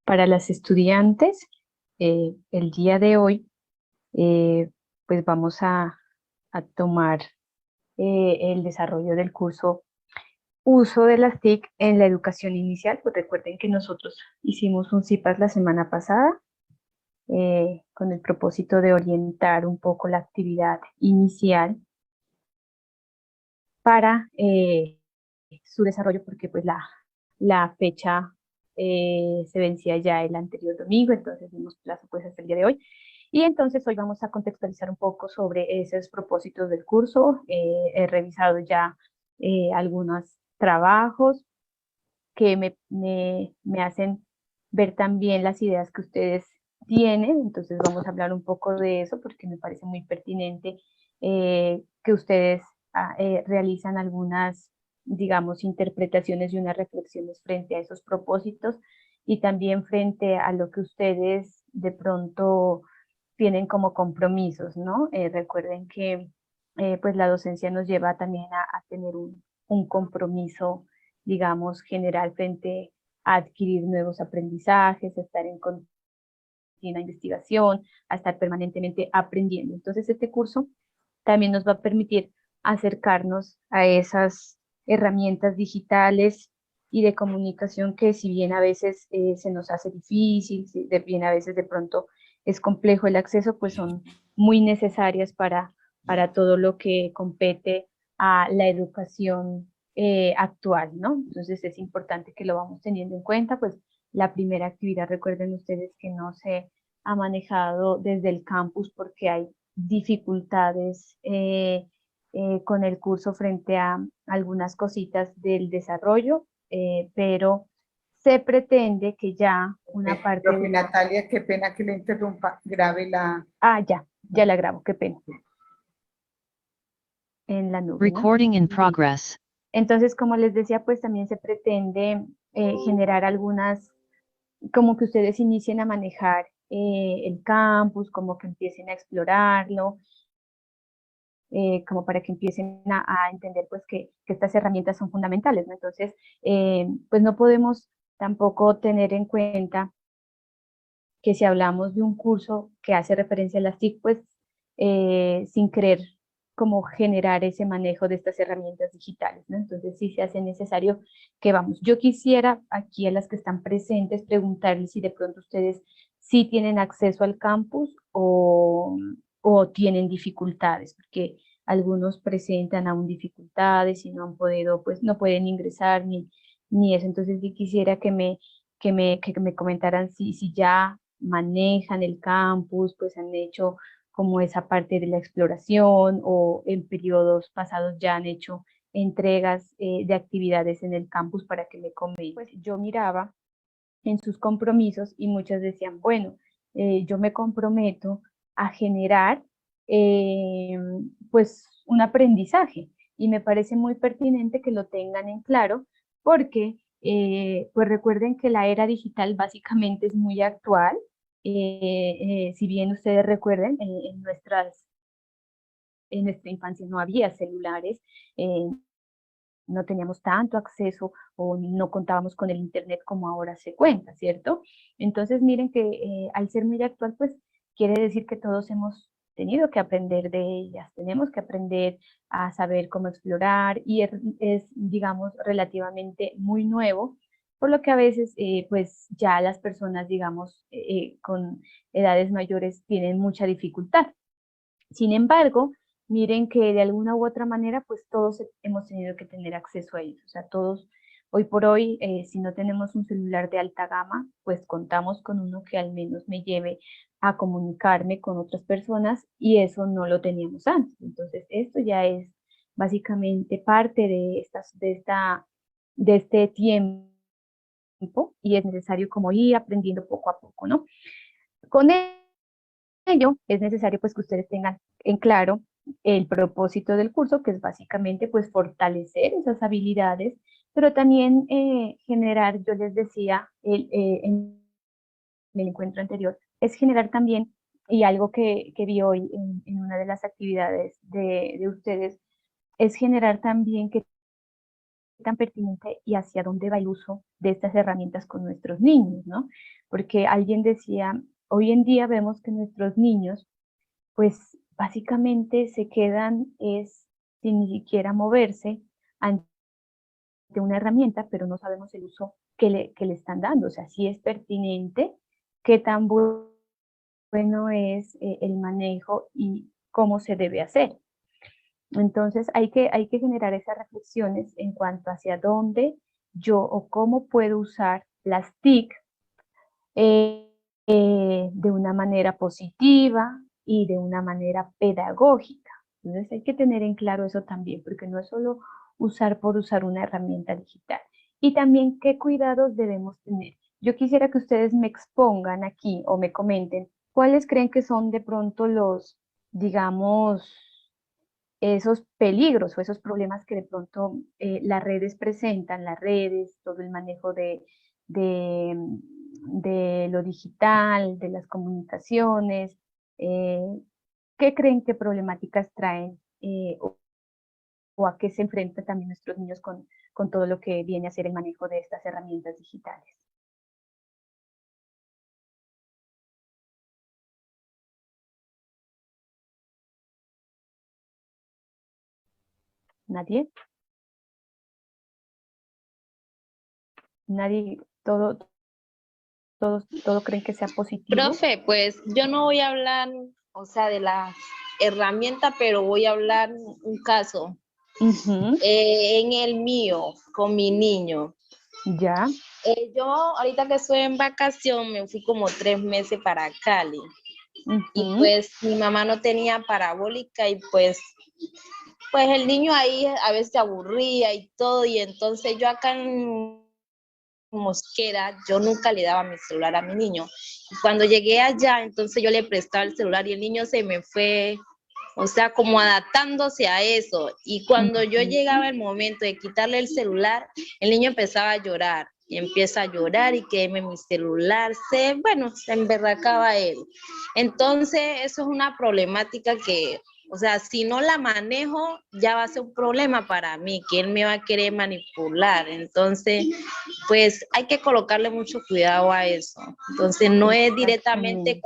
para las estudiantes. El día de hoy pues vamos a tomar el desarrollo del curso Uso de las TIC en la educación inicial. Pues recuerden que nosotros hicimos un CIPAS la semana pasada con el propósito de orientar un poco la actividad inicial para su desarrollo, porque pues la fecha se vencía ya el anterior domingo, entonces dimos plazo pues hasta el día de hoy. Y entonces hoy vamos a contextualizar un poco sobre esos propósitos del curso. He revisado ya algunos trabajos que me hacen ver también las ideas que ustedes tienen, entonces vamos a hablar un poco de eso porque me parece muy pertinente que ustedes realizan algunas, digamos, interpretaciones y unas reflexiones frente a esos propósitos y también frente a lo que ustedes de pronto tienen como compromisos, ¿no? Recuerden que pues la docencia nos lleva también a tener un compromiso, digamos, general frente a adquirir nuevos aprendizajes, a estar en continua investigación, a estar permanentemente aprendiendo. Entonces, este curso también nos va a permitir acercarnos a esas herramientas digitales y de comunicación que si bien a veces se nos hace difícil, si bien a veces de pronto es complejo el acceso, pues son muy necesarias para todo lo que compete a la educación actual, ¿no? Entonces es importante que lo vamos teniendo en cuenta, pues la primera actividad, recuerden ustedes que no se ha manejado desde el campus porque hay dificultades con el curso frente a algunas cositas del desarrollo, pero se pretende que ya una parte Profe de la... Natalia, qué pena que le interrumpa, grave la... Ah, ya la grabo, qué pena. En la nube, ¿no? Recording in progress. Entonces, como les decía, pues también se pretende generar algunas, como que ustedes inicien a manejar el campus, como que empiecen a explorarlo, como para que empiecen a entender pues que estas herramientas son fundamentales, ¿no? Entonces, pues no podemos tampoco tener en cuenta que si hablamos de un curso que hace referencia a las TIC, pues sin querer como generar ese manejo de estas herramientas digitales, ¿no? Entonces sí se hace necesario que vamos. Yo quisiera aquí a las que están presentes preguntarles si de pronto ustedes sí tienen acceso al campus o tienen dificultades, porque algunos presentan aún dificultades y no han podido, pues no pueden ingresar ni eso. Entonces sí quisiera que me comentaran si ya manejan el campus, pues han hecho como esa parte de la exploración o en periodos pasados ya han hecho entregas de actividades en el campus para que me comenten. Pues yo miraba en sus compromisos y muchas decían, bueno, yo me comprometo a generar pues un aprendizaje y me parece muy pertinente que lo tengan en claro porque pues recuerden que la era digital básicamente es muy actual. Si bien ustedes recuerden, en nuestra infancia no había celulares, no teníamos tanto acceso o no contábamos con el internet como ahora se cuenta, ¿cierto? Entonces miren que al ser muy actual, pues quiere decir que todos hemos tenido que aprender de ellas, tenemos que aprender a saber cómo explorar y digamos, relativamente muy nuevo, por lo que a veces, pues ya las personas, digamos, con edades mayores tienen mucha dificultad. Sin embargo, miren que de alguna u otra manera, pues todos hemos tenido que tener acceso a ellos. O sea, todos, hoy por hoy, si no tenemos un celular de alta gama, pues contamos con uno que al menos me lleve a comunicarme con otras personas y eso no lo teníamos antes. Entonces, esto ya es básicamente parte de este tiempo y es necesario como ir aprendiendo poco a poco, ¿no? Con ello, es necesario pues que ustedes tengan en claro el propósito del curso, que es básicamente pues fortalecer esas habilidades, pero también generar, yo les decía en el encuentro anterior, es generar también, y algo que vi hoy en una de las actividades de ustedes, es generar también que tan pertinente y hacia dónde va el uso de estas herramientas con nuestros niños, ¿no? porque alguien decía, hoy en día vemos que nuestros niños, pues básicamente se quedan sin ni siquiera moverse ante una herramienta, pero no sabemos el uso que le están dando, o sea, si es pertinente, qué tan bueno es el manejo y cómo se debe hacer. Entonces hay que generar esas reflexiones en cuanto hacia dónde yo o cómo puedo usar las TIC de una manera positiva y de una manera pedagógica. Entonces hay que tener en claro eso también, porque no es solo usar por usar una herramienta digital. Y también qué cuidados debemos tener. Yo quisiera que ustedes me expongan aquí o me comenten cuáles creen que son de pronto los, digamos, esos peligros o esos problemas que de pronto las redes presentan, las redes, todo el manejo de, de lo digital, de las comunicaciones, eh, ¿qué creen que problemáticas traen o a qué se enfrentan también nuestros niños con todo lo que viene a ser el manejo de estas herramientas digitales? ¿Nadie? ¿Nadie? ¿Todo creen que sea positivo? Profe, pues yo no voy a hablar, o sea, de la herramienta, pero voy a hablar un caso. Ujú, En el mío, con mi niño. ya. Yo ahorita que estoy en vacación, me fui como 3 meses para Cali. Y Ujú, pues mi mamá no tenía parabólica y pues el niño ahí a veces se aburría y todo. Y entonces yo acá en Mosquera, yo nunca le daba mi celular a mi niño. Y cuando llegué allá, entonces yo le prestaba el celular y el niño se me fue, o sea, como adaptándose a eso. Y cuando yo ujú. llegaba el momento de quitarle el celular, el niño empezaba a llorar. Y empieza a llorar y que mi celular bueno, se emberracaba él. Entonces, eso es una problemática que, o sea, si no la manejo, ya va a ser un problema para mí, que él me va a querer manipular. Entonces, pues hay que colocarle mucho cuidado a eso. Entonces, no es directamente Exactamente.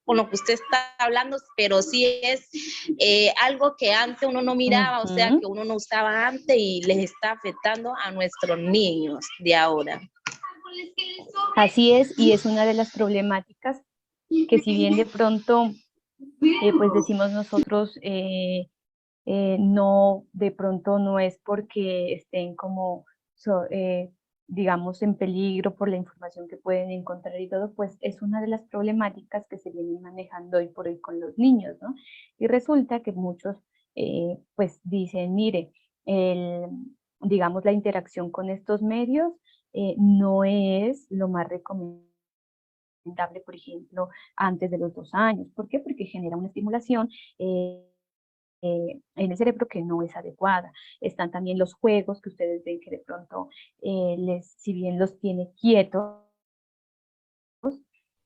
con lo que usted está hablando, pero sí es algo que antes uno no miraba, o sea, que Ujú. uno no usaba antes y les está afectando a nuestros niños de ahora. Así es, y es una de las problemáticas que si bien de pronto, pues decimos nosotros, no, de pronto no es porque estén como, digamos, en peligro por la información que pueden encontrar y todo, pues es una de las problemáticas que se vienen manejando hoy por hoy con los niños, ¿no? Y resulta que muchos, pues dicen, mire, digamos, la interacción con estos medios no es lo más recomendable, por ejemplo, antes de los 2 años. ¿Por qué? Porque genera una estimulación en el cerebro que no es adecuada. Están también los juegos que ustedes ven que de pronto, si bien los tiene quietos,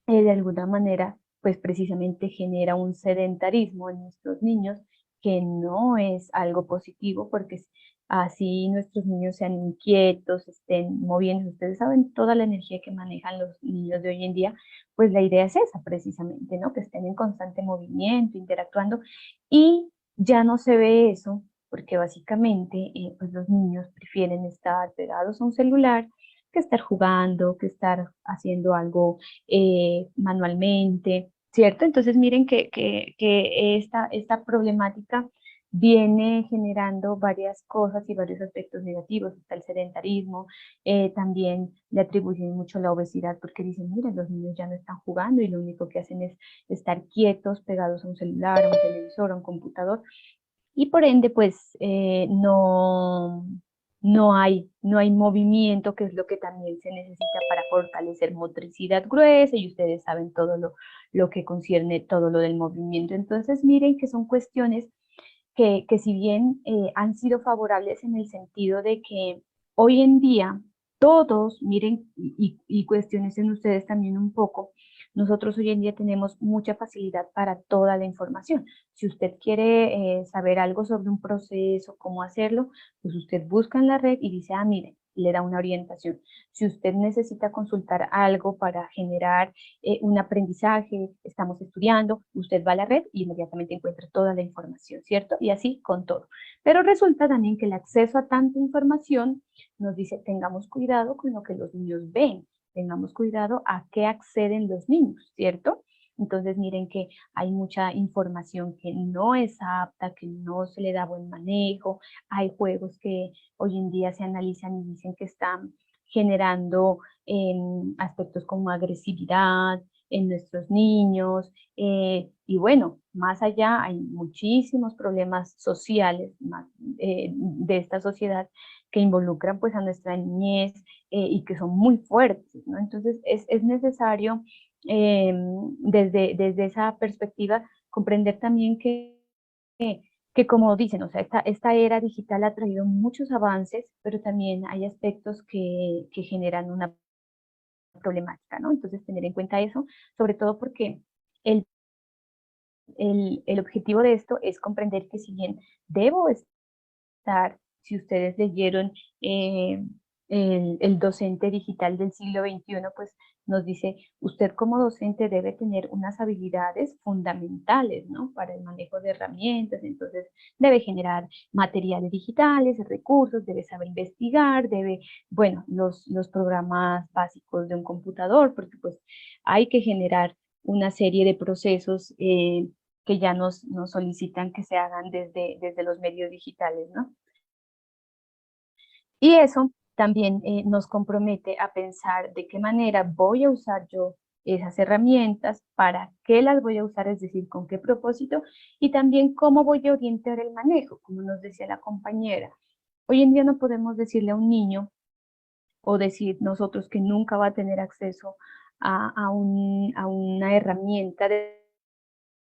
de alguna manera, pues precisamente genera un sedentarismo en nuestros niños que no es algo positivo porque así nuestros niños sean inquietos, estén moviendo. Ustedes saben toda la energía que manejan los niños de hoy en día, pues la idea es esa precisamente, ¿no? Que estén en constante movimiento, interactuando y ya no se ve eso porque básicamente pues los niños prefieren estar pegados a un celular que estar jugando, que estar haciendo algo manualmente, ¿cierto? Entonces miren que esta problemática viene generando varias cosas y varios aspectos negativos. Está el sedentarismo, también le atribuyen mucho la obesidad porque dicen, miren, los niños ya no están jugando y lo único que hacen es estar quietos, pegados a un celular, a un televisor, a un computador y por ende, pues no hay movimiento, que es lo que también se necesita para fortalecer motricidad gruesa, y ustedes saben todo lo que concierne todo lo del movimiento. Entonces, miren que son cuestiones que si bien han sido favorables en el sentido de que hoy en día todos, miren, y cuestionen ustedes también un poco, nosotros hoy en día tenemos mucha facilidad para toda la información. Si usted quiere saber algo sobre un proceso, cómo hacerlo, pues usted busca en la red y dice, ah, miren, le da una orientación. Si usted necesita consultar algo para generar un aprendizaje, estamos estudiando, usted va a la red y inmediatamente encuentra toda la información, ¿cierto? Y así con todo. Pero resulta también que el acceso a tanta información nos dice, tengamos cuidado con lo que los niños ven, tengamos cuidado a qué acceden los niños, ¿cierto? Entonces miren que hay mucha información que no es apta, que no se le da buen manejo, hay juegos que hoy en día se analizan y dicen que están generando aspectos como agresividad en nuestros niños, y bueno, más allá hay muchísimos problemas sociales de esta sociedad que involucran pues a nuestra niñez y que son muy fuertes, ¿no? Entonces es necesario desde esa perspectiva comprender también que como dicen, o sea, esta era digital ha traído muchos avances, pero también hay aspectos que generan una problemática, ¿no? Entonces tener en cuenta eso, sobre todo porque el, el objetivo de esto es comprender que si bien debo estar, si ustedes leyeron el docente digital del siglo XXI, pues nos dice, usted como docente debe tener unas habilidades fundamentales, ¿no? Para el manejo de herramientas, entonces debe generar materiales digitales, recursos, debe saber investigar, debe, bueno, los programas básicos de un computador, porque pues hay que generar una serie de procesos que ya nos solicitan que se hagan desde los medios digitales, ¿no? Y eso también nos compromete a pensar de qué manera voy a usar yo esas herramientas, para qué las voy a usar, es decir, con qué propósito, y también cómo voy a orientar el manejo, como nos decía la compañera. Hoy en día no podemos decirle a un niño o decir nosotros que nunca va a tener acceso a una herramienta de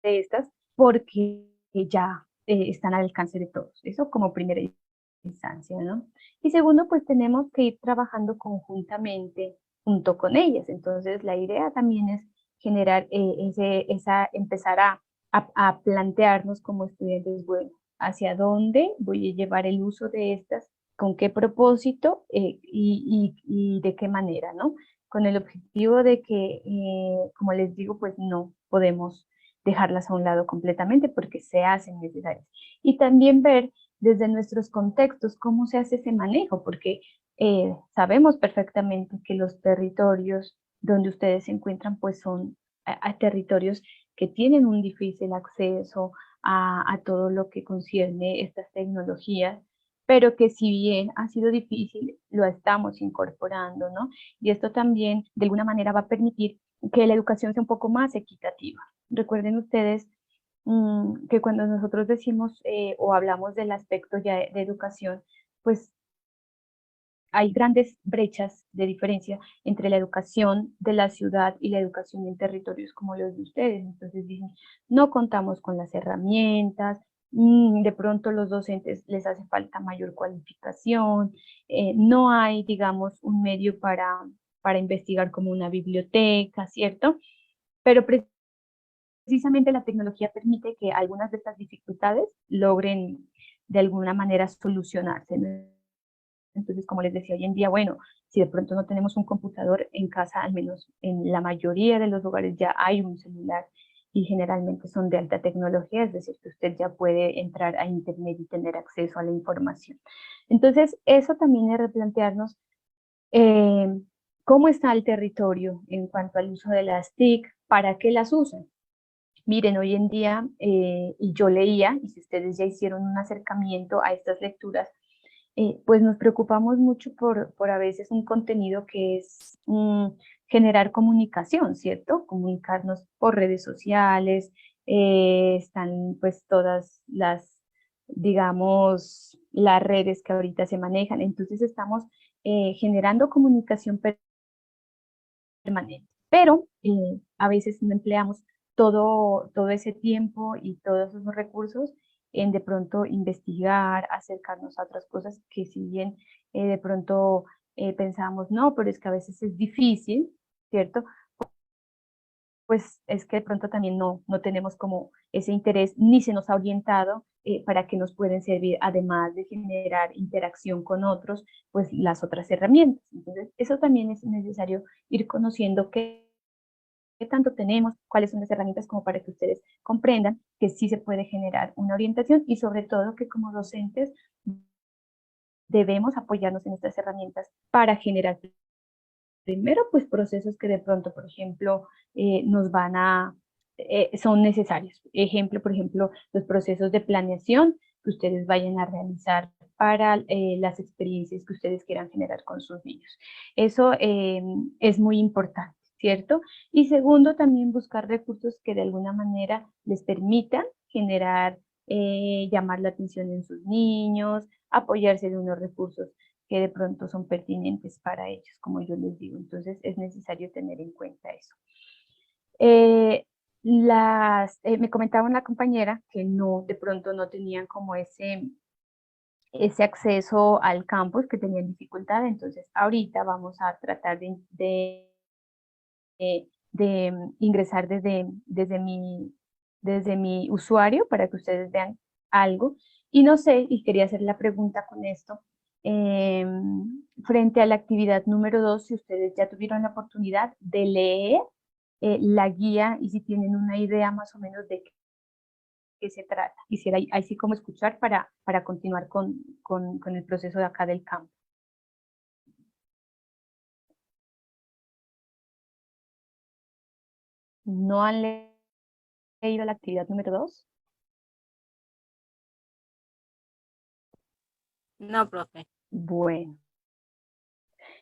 estas, porque ya están al alcance de todos. Eso como primera instancia, ¿no? Y segundo, pues tenemos que ir trabajando conjuntamente junto con ellas. Entonces, la idea también es generar empezar a plantearnos como estudiantes, bueno, hacia dónde voy a llevar el uso de estas, con qué propósito y de qué manera, ¿no? Con el objetivo de que, como les digo, pues no podemos dejarlas a un lado completamente porque se hacen necesarias. Y también ver desde nuestros contextos cómo se hace ese manejo, porque sabemos perfectamente que los territorios donde ustedes se encuentran pues son a territorios que tienen un difícil acceso a todo lo que concierne estas tecnologías, pero que si bien ha sido difícil, lo estamos incorporando, ¿no? Y esto también de alguna manera va a permitir que la educación sea un poco más equitativa. Recuerden ustedes que cuando nosotros decimos o hablamos del aspecto ya de educación, pues hay grandes brechas de diferencia entre la educación de la ciudad y la educación en territorios como los de ustedes. Entonces dicen, no contamos con las herramientas, de pronto los docentes les hace falta mayor cualificación, no hay, digamos, un medio para investigar como una biblioteca, ¿cierto? Pero precisamente la tecnología permite que algunas de estas dificultades logren de alguna manera solucionarse, ¿no? Entonces, como les decía, hoy en día, bueno, si de pronto no tenemos un computador en casa, al menos en la mayoría de los hogares ya hay un celular y generalmente son de alta tecnología, es decir, que usted ya puede entrar a internet y tener acceso a la información. Entonces, eso también es replantearnos eh, cómo está el territorio en cuanto al uso de las TIC, para qué las usan. Miren, hoy en día, y yo leía, y si ustedes ya hicieron un acercamiento a estas lecturas, pues nos preocupamos mucho por a veces un contenido que es generar comunicación, ¿cierto? Comunicarnos por redes sociales, están pues todas las, digamos, las redes que ahorita se manejan, entonces estamos generando comunicación permanente, pero a veces no empleamos todo ese tiempo y todos esos recursos en de pronto investigar, acercarnos a otras cosas que si bien de pronto pensamos, no, pero es que a veces es difícil, ¿cierto? Pues es que de pronto también no tenemos como ese interés, ni se nos ha orientado para qué nos pueden servir, además de generar interacción con otros, pues las otras herramientas. Entonces, eso también es necesario ir conociendo qué tanto tenemos, cuáles son las herramientas como para que ustedes comprendan que sí se puede generar una orientación y sobre todo que como docentes debemos apoyarnos en estas herramientas para generar primero pues procesos que de pronto, por ejemplo, son necesarios. Ejemplo, por ejemplo, los procesos de planeación que ustedes vayan a realizar para las experiencias que ustedes quieran generar con sus niños. Eso es muy importante, ¿cierto? Y segundo, también buscar recursos que de alguna manera les permitan generar, llamar la atención en sus niños, apoyarse de unos recursos que de pronto son pertinentes para ellos, como yo les digo. Entonces es necesario tener en cuenta eso. Me comentaba una compañera que no, de pronto no tenían como ese acceso al campus, que tenían dificultad. Entonces ahorita vamos a tratar de ingresar desde mi usuario para que ustedes vean algo. Y no sé, y quería hacer la pregunta con esto, frente a la actividad número 2, si ustedes ya tuvieron la oportunidad de leer la guía y si tienen una idea más o menos de qué se trata. Quisiera así como escuchar para continuar con el proceso de acá del campo. ¿No han leído la actividad número 2? No, profe. Bueno,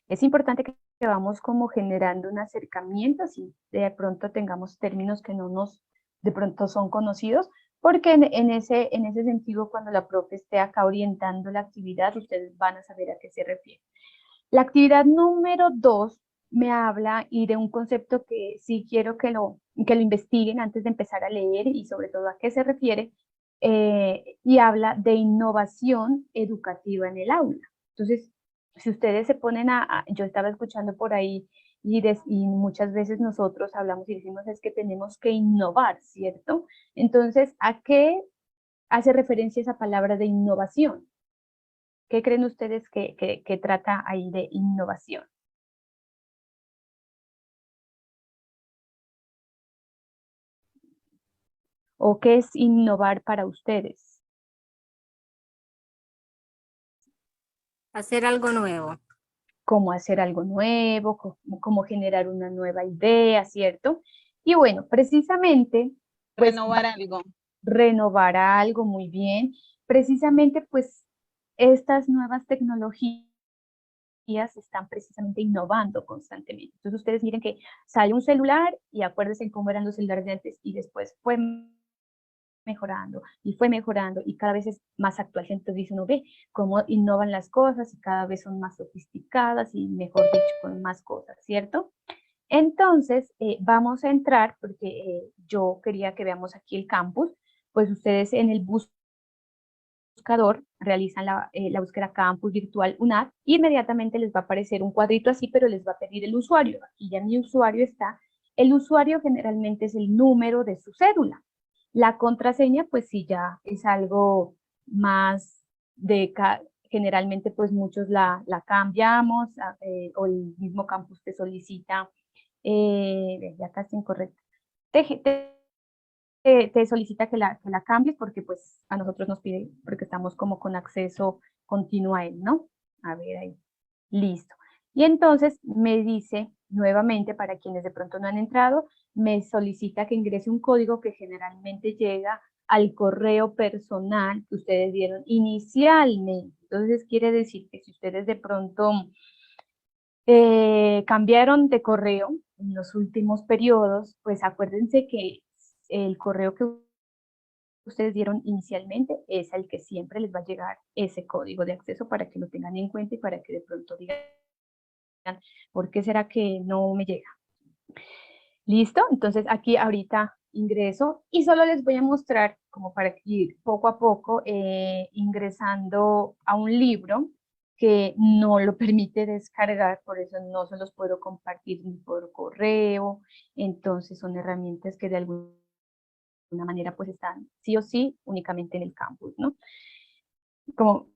es importante que vamos como generando un acercamiento, si de pronto tengamos términos que no nos de pronto son conocidos, porque en ese sentido, cuando la profe esté acá orientando la actividad, ustedes van a saber a qué se refiere. La actividad número 2 me habla y de un concepto que sí quiero que lo investiguen antes de empezar a leer y sobre todo a qué se refiere, y habla de innovación educativa en el aula. Entonces, si ustedes se ponen yo estaba escuchando por ahí y muchas veces nosotros hablamos y decimos es que tenemos que innovar, ¿cierto? Entonces, ¿a qué hace referencia esa palabra de innovación? ¿Qué creen ustedes que trata ahí de innovación? ¿O qué es innovar para ustedes? Hacer algo nuevo. Cómo hacer algo nuevo, cómo generar una nueva idea, ¿cierto? Y bueno, precisamente, pues, Renovar algo. renovar algo, muy bien. Precisamente, pues, estas nuevas tecnologías están precisamente innovando constantemente. Entonces, ustedes miren que sale un celular y acuérdense cómo eran los celulares de antes y después fue mejorando y cada vez es más actual. Entonces dice uno, ve cómo innovan las cosas y cada vez son más sofisticadas y mejor dicho, con más cosas, ¿cierto? Entonces, vamos a entrar porque yo quería que veamos aquí el campus, pues ustedes en el buscador realizan la búsqueda campus virtual UNAD y inmediatamente les va a aparecer un cuadrito así, pero les va a pedir el usuario. Aquí ya mi usuario está. El usuario generalmente es el número de su cédula. La contraseña, pues sí, ya es algo más generalmente pues muchos la cambiamos o el mismo campus te solicita, ya casi incorrecto, te solicita que la cambies porque pues a nosotros nos pide, porque estamos como con acceso continuo a él, ¿no? A ver ahí, listo. Y entonces me dice nuevamente, para quienes de pronto no han entrado, me solicita que ingrese un código que generalmente llega al correo personal que ustedes dieron inicialmente. Entonces quiere decir que si ustedes de pronto cambiaron de correo en los últimos periodos, pues acuérdense que el correo que ustedes dieron inicialmente es el que siempre les va a llegar ese código de acceso para que lo tengan en cuenta y para que de pronto digan, ¿por qué será que no me llega? ¿Listo? Entonces aquí ahorita ingreso y solo les voy a mostrar como para ir poco a poco ingresando a un libro que no lo permite descargar, por eso no se los puedo compartir ni por correo. Entonces son herramientas que de alguna alguna manera pues están sí o sí únicamente en el campus, ¿no? Como,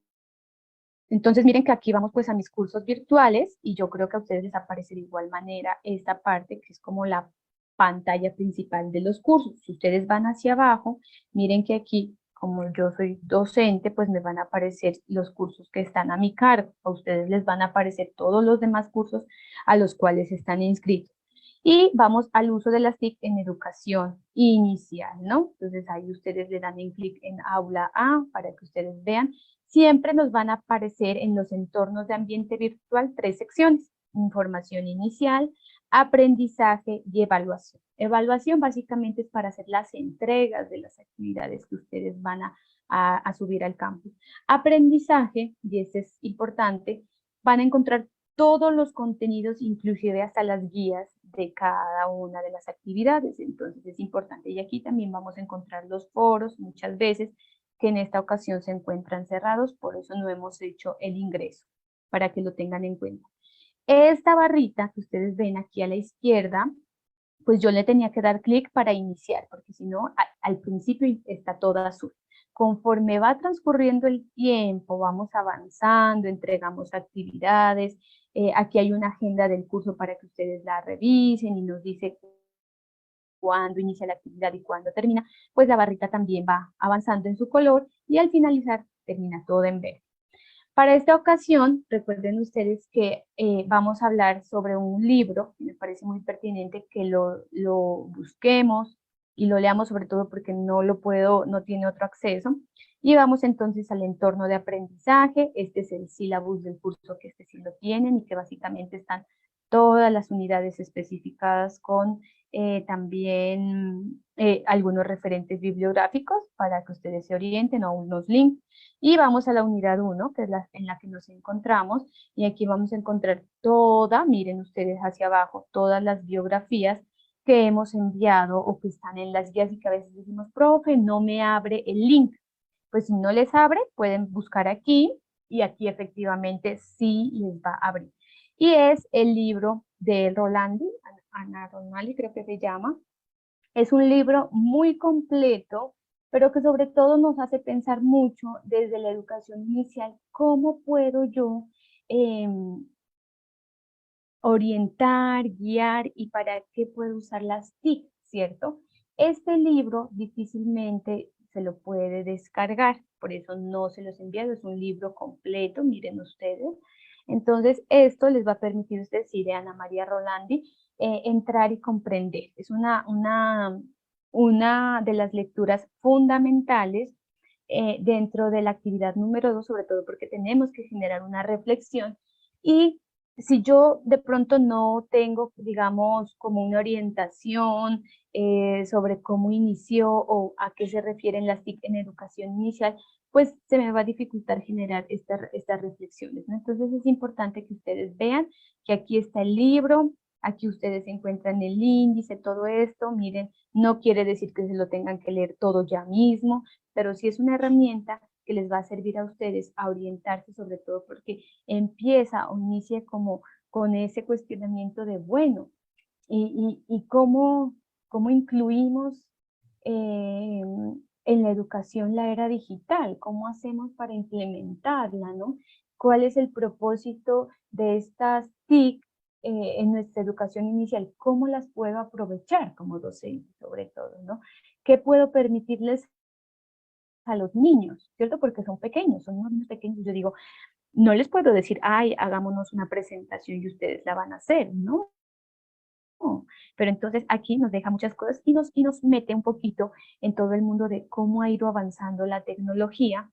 entonces miren que aquí vamos pues a mis cursos virtuales y yo creo que a ustedes les aparece de igual manera esta parte que es como la pantalla principal de los cursos. Si ustedes van hacia abajo, miren que aquí, como yo soy docente, pues me van a aparecer los cursos que están a mi cargo. A ustedes les van a aparecer todos los demás cursos a los cuales están inscritos. Y vamos al uso de las TIC en educación inicial, ¿no? Entonces ahí ustedes le dan en clic en aula A para que ustedes vean. Siempre nos van a aparecer en los entornos de ambiente virtual 3 secciones: información inicial, aprendizaje y evaluación. Evaluación básicamente es para hacer las entregas de las actividades que ustedes van a subir al campus. Aprendizaje, y este es importante, van a encontrar todos los contenidos, inclusive hasta las guías de cada una de las actividades. Entonces es importante. Y aquí también vamos a encontrar los foros, muchas veces, que en esta ocasión se encuentran cerrados, por eso no hemos hecho el ingreso, para que lo tengan en cuenta. Esta barrita que ustedes ven aquí a la izquierda, pues yo le tenía que dar clic para iniciar, porque si no, al principio está toda azul. Conforme va transcurriendo el tiempo, vamos avanzando, entregamos actividades, aquí hay una agenda del curso para que ustedes la revisen y nos dice cuándo inicia la actividad y cuándo termina, pues la barrita también va avanzando en su color y al finalizar termina todo en verde. Para esta ocasión, recuerden ustedes que vamos a hablar sobre un libro, me parece muy pertinente que lo busquemos y lo leamos, sobre todo porque no tiene otro acceso. Y vamos entonces al entorno de aprendizaje. Este es el sílabus del curso, que este sí lo tienen y que básicamente están todas las unidades especificadas con también algunos referentes bibliográficos para que ustedes se orienten, o unos links. Y vamos a la unidad 1, que es en la que nos encontramos, y aquí vamos a encontrar miren ustedes hacia abajo, todas las biografías que hemos enviado o que están en las guías y que a veces decimos, profe, no me abre el link. Pues si no les abre, pueden buscar aquí y aquí efectivamente sí les va a abrir. Y es el libro de Rolandi, Ana Rolandi creo que se llama. Es un libro muy completo, pero que sobre todo nos hace pensar mucho desde la educación inicial, cómo puedo yo orientar, guiar y para qué puedo usar las TIC, ¿cierto? Este libro difícilmente se lo puede descargar, por eso no se los he enviado, es un libro completo, miren ustedes. Entonces, esto les va a permitir, ustedes, de Ana María Rolandi, entrar y comprender. Es una de las lecturas fundamentales dentro de la actividad número 2, sobre todo porque tenemos que generar una reflexión. Y si yo de pronto no tengo, digamos, como una orientación sobre cómo inició o a qué se refieren las TIC en educación inicial, pues se me va a dificultar generar estas reflexiones, ¿no? Entonces es importante que ustedes vean que aquí está el libro, aquí ustedes encuentran el índice, todo esto. Miren, no quiere decir que se lo tengan que leer todo ya mismo, pero sí es una herramienta que les va a servir a ustedes a orientarse, sobre todo porque empieza o inicia como con ese cuestionamiento de, bueno, y cómo incluimos en la educación la era digital, cómo hacemos para implementarla, ¿no? ¿Cuál es el propósito de estas TIC en nuestra educación inicial? ¿Cómo las puedo aprovechar como docente, sobre todo, ¿no? ¿Qué puedo permitirles a los niños, ¿cierto? Porque son pequeños, son unos niños pequeños. Yo digo, no les puedo decir, ay, hagámonos una presentación y ustedes la van a hacer, ¿no? Pero entonces aquí nos deja muchas cosas y nos mete un poquito en todo el mundo de cómo ha ido avanzando la tecnología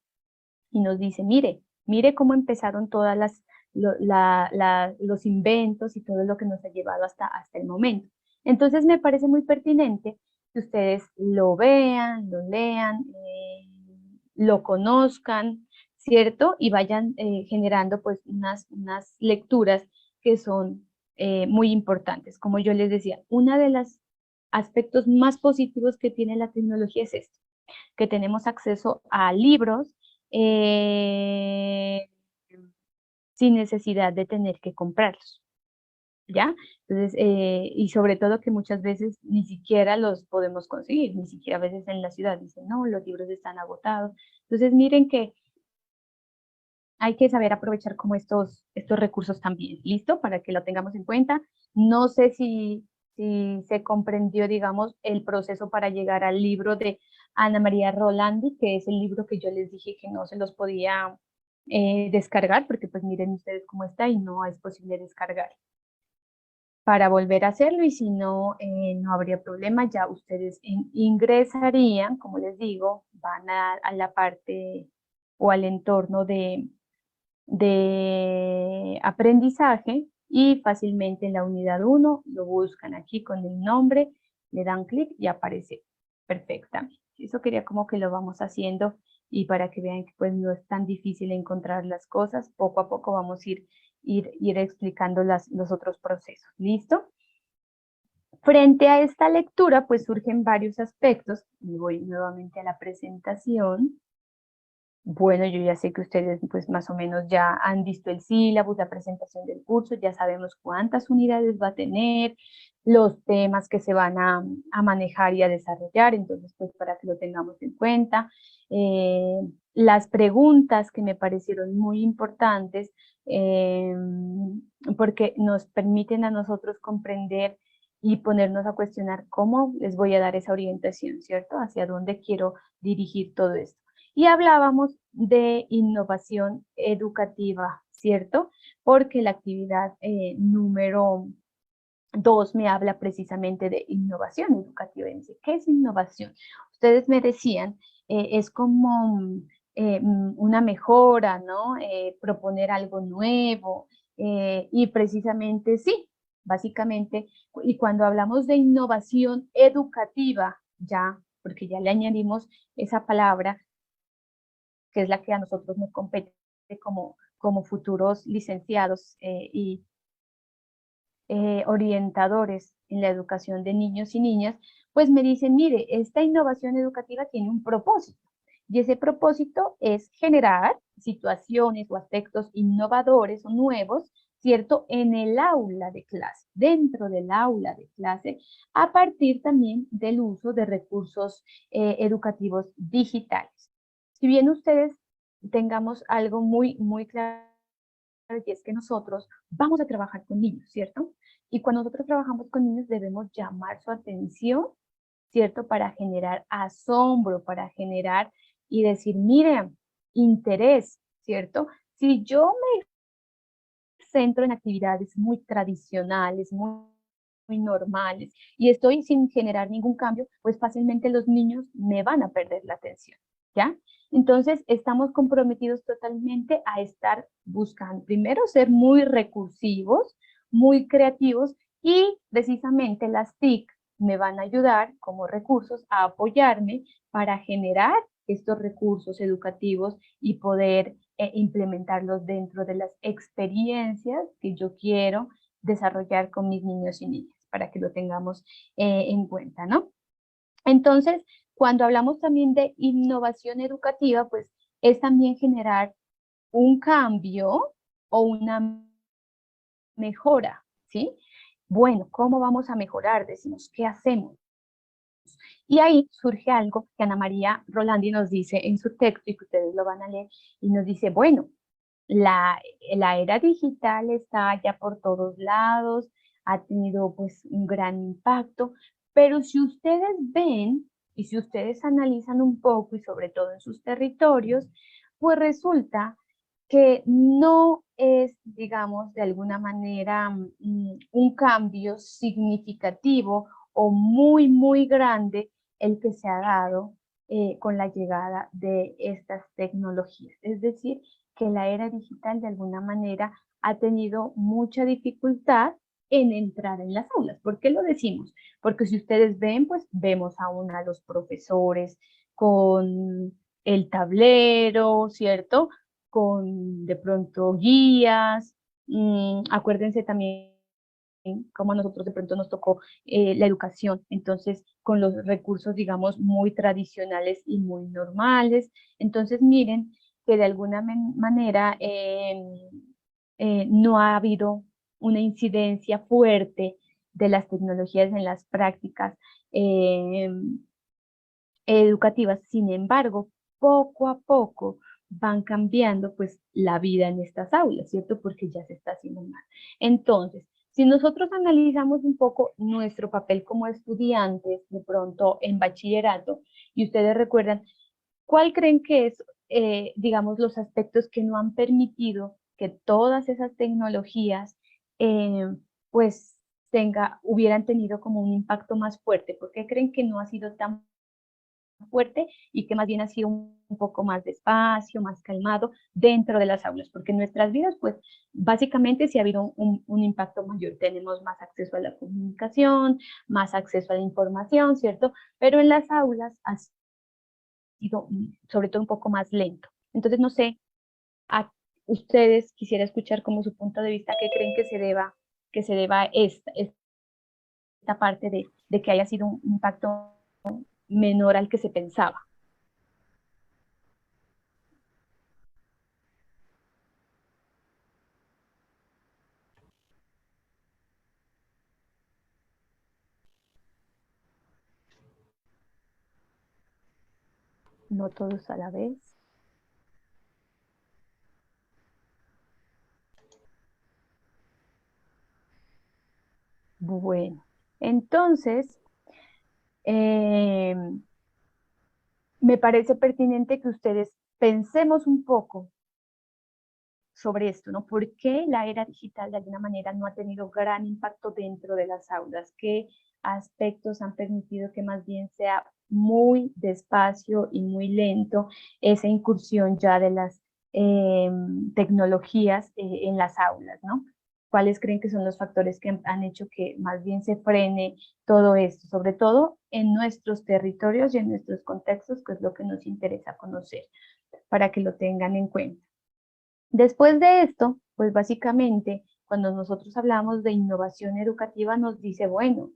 y nos dice, mire cómo empezaron todas los inventos y todo lo que nos ha llevado hasta el momento. Entonces me parece muy pertinente que ustedes lo vean, lo lean, lo conozcan, ¿cierto? Y vayan generando pues unas lecturas que son muy importantes. Como yo les decía, uno de los aspectos más positivos que tiene la tecnología es esto, que tenemos acceso a libros sin necesidad de tener que comprarlos. ¿ya? Entonces, y sobre todo que muchas veces ni siquiera los podemos conseguir, ni siquiera a veces en la ciudad dicen, no, los libros están agotados. Entonces, miren que hay que saber aprovechar como estos recursos también, ¿listo? Para que lo tengamos en cuenta. No sé si se comprendió, digamos, el proceso para llegar al libro de Ana María Rolandi, que es el libro que yo les dije que no se los podía descargar, porque pues miren ustedes cómo está y no es posible descargar. Para volver a hacerlo y si no, no habría problema, ya ustedes ingresarían, como les digo, van a la parte o al entorno de aprendizaje y fácilmente en la unidad 1 lo buscan aquí con el nombre, le dan clic y aparece perfectamente. Eso quería como que lo vamos haciendo y para que vean que pues no es tan difícil encontrar las cosas, poco a poco vamos a ir explicando los otros procesos. ¿Listo? Frente a esta lectura pues surgen varios aspectos y voy nuevamente a la presentación. Bueno, yo ya sé que ustedes pues más o menos ya han visto el sílabus, la presentación del curso, ya sabemos cuántas unidades va a tener, los temas que se van a manejar y a desarrollar, entonces pues para que lo tengamos en cuenta. Las preguntas que me parecieron muy importantes porque nos permiten a nosotros comprender y ponernos a cuestionar cómo les voy a dar esa orientación, ¿cierto? Hacia dónde quiero dirigir todo esto. Y hablábamos de innovación educativa, ¿cierto? Porque la actividad número 2 me habla precisamente de innovación educativa. Dice, ¿qué es innovación? Ustedes me decían, es como una mejora, ¿no? Proponer algo nuevo. Y precisamente sí, básicamente, y cuando hablamos de innovación educativa, ya, porque ya le añadimos esa palabra, que es la que a nosotros nos compete como futuros licenciados y orientadores en la educación de niños y niñas, pues me dicen, mire, esta innovación educativa tiene un propósito. Y ese propósito es generar situaciones o aspectos innovadores o nuevos, ¿cierto? En el aula de clase, dentro del aula de clase, a partir también del uso de recursos educativos digitales. Si bien ustedes tengamos algo muy claro, y es que nosotros vamos a trabajar con niños, ¿cierto? Y cuando nosotros trabajamos con niños debemos llamar su atención, ¿cierto? Para generar asombro, para generar y decir, miren, interés, ¿cierto? Si yo me centro en actividades muy tradicionales, muy normales, y estoy sin generar ningún cambio, pues fácilmente los niños me van a perder la atención, ¿ya? Entonces, estamos comprometidos totalmente a estar buscando, primero, ser muy recursivos, muy creativos, y precisamente las TIC me van a ayudar como recursos a apoyarme para generar estos recursos educativos y poder implementarlos dentro de las experiencias que yo quiero desarrollar con mis niños y niñas, para que lo tengamos en cuenta, ¿no? Entonces, cuando hablamos también de innovación educativa, pues es también generar un cambio o una mejora, ¿sí? Bueno, ¿cómo vamos a mejorar? Decimos, ¿qué hacemos? Y ahí surge algo que Ana María Rolandi nos dice en su texto y que ustedes lo van a leer y nos dice, bueno, la era digital está ya por todos lados, ha tenido pues un gran impacto, pero si ustedes ven y si ustedes analizan un poco y sobre todo en sus territorios, pues resulta que no es, digamos, de alguna manera un cambio significativo o muy grande el que se ha dado con la llegada de estas tecnologías. Es decir, que la era digital de alguna manera ha tenido mucha dificultad en entrar en las aulas. ¿Por qué lo decimos? Porque si ustedes ven, pues vemos aún a los profesores con el tablero, ¿cierto? Con de pronto guías. Acuérdense también como a nosotros de pronto nos tocó la educación, entonces con los recursos, digamos, muy tradicionales y muy normales. Entonces, miren que de alguna manera no ha habido una incidencia fuerte de las tecnologías en las prácticas educativas. Sin embargo, poco a poco van cambiando pues la vida en estas aulas, ¿cierto? Porque ya se está haciendo más. Entonces, si nosotros analizamos un poco nuestro papel como estudiantes, de pronto en bachillerato, y ustedes recuerdan, ¿cuál creen que es, digamos, los aspectos que no han permitido que todas esas tecnologías, pues, hubieran tenido como un impacto más fuerte? ¿Por qué creen que no ha sido tan fuerte y que más bien ha sido un poco más despacio, más calmado dentro de las aulas? Porque en nuestras vidas, pues, básicamente sí ha habido un impacto mayor. Tenemos más acceso a la comunicación, más acceso a la información, ¿cierto? Pero en las aulas ha sido sobre todo un poco más lento. Entonces, no sé, a ustedes quisiera escuchar como su punto de vista, qué creen que se deba esta parte de que haya sido un impacto menor al que se pensaba. No todos a la vez. Bueno, entonces, me parece pertinente que ustedes pensemos un poco sobre esto, ¿no? ¿Por qué la era digital de alguna manera no ha tenido gran impacto dentro de las aulas? ¿Qué aspectos han permitido que más bien sea muy despacio y muy lento esa incursión ya de las tecnologías en las aulas, ¿no? ¿Cuáles creen que son los factores que han hecho que más bien se frene todo esto, sobre todo en nuestros territorios y en nuestros contextos, que es lo que nos interesa conocer, para que lo tengan en cuenta? Después de esto, pues básicamente, cuando nosotros hablamos de innovación educativa, nos dice, bueno,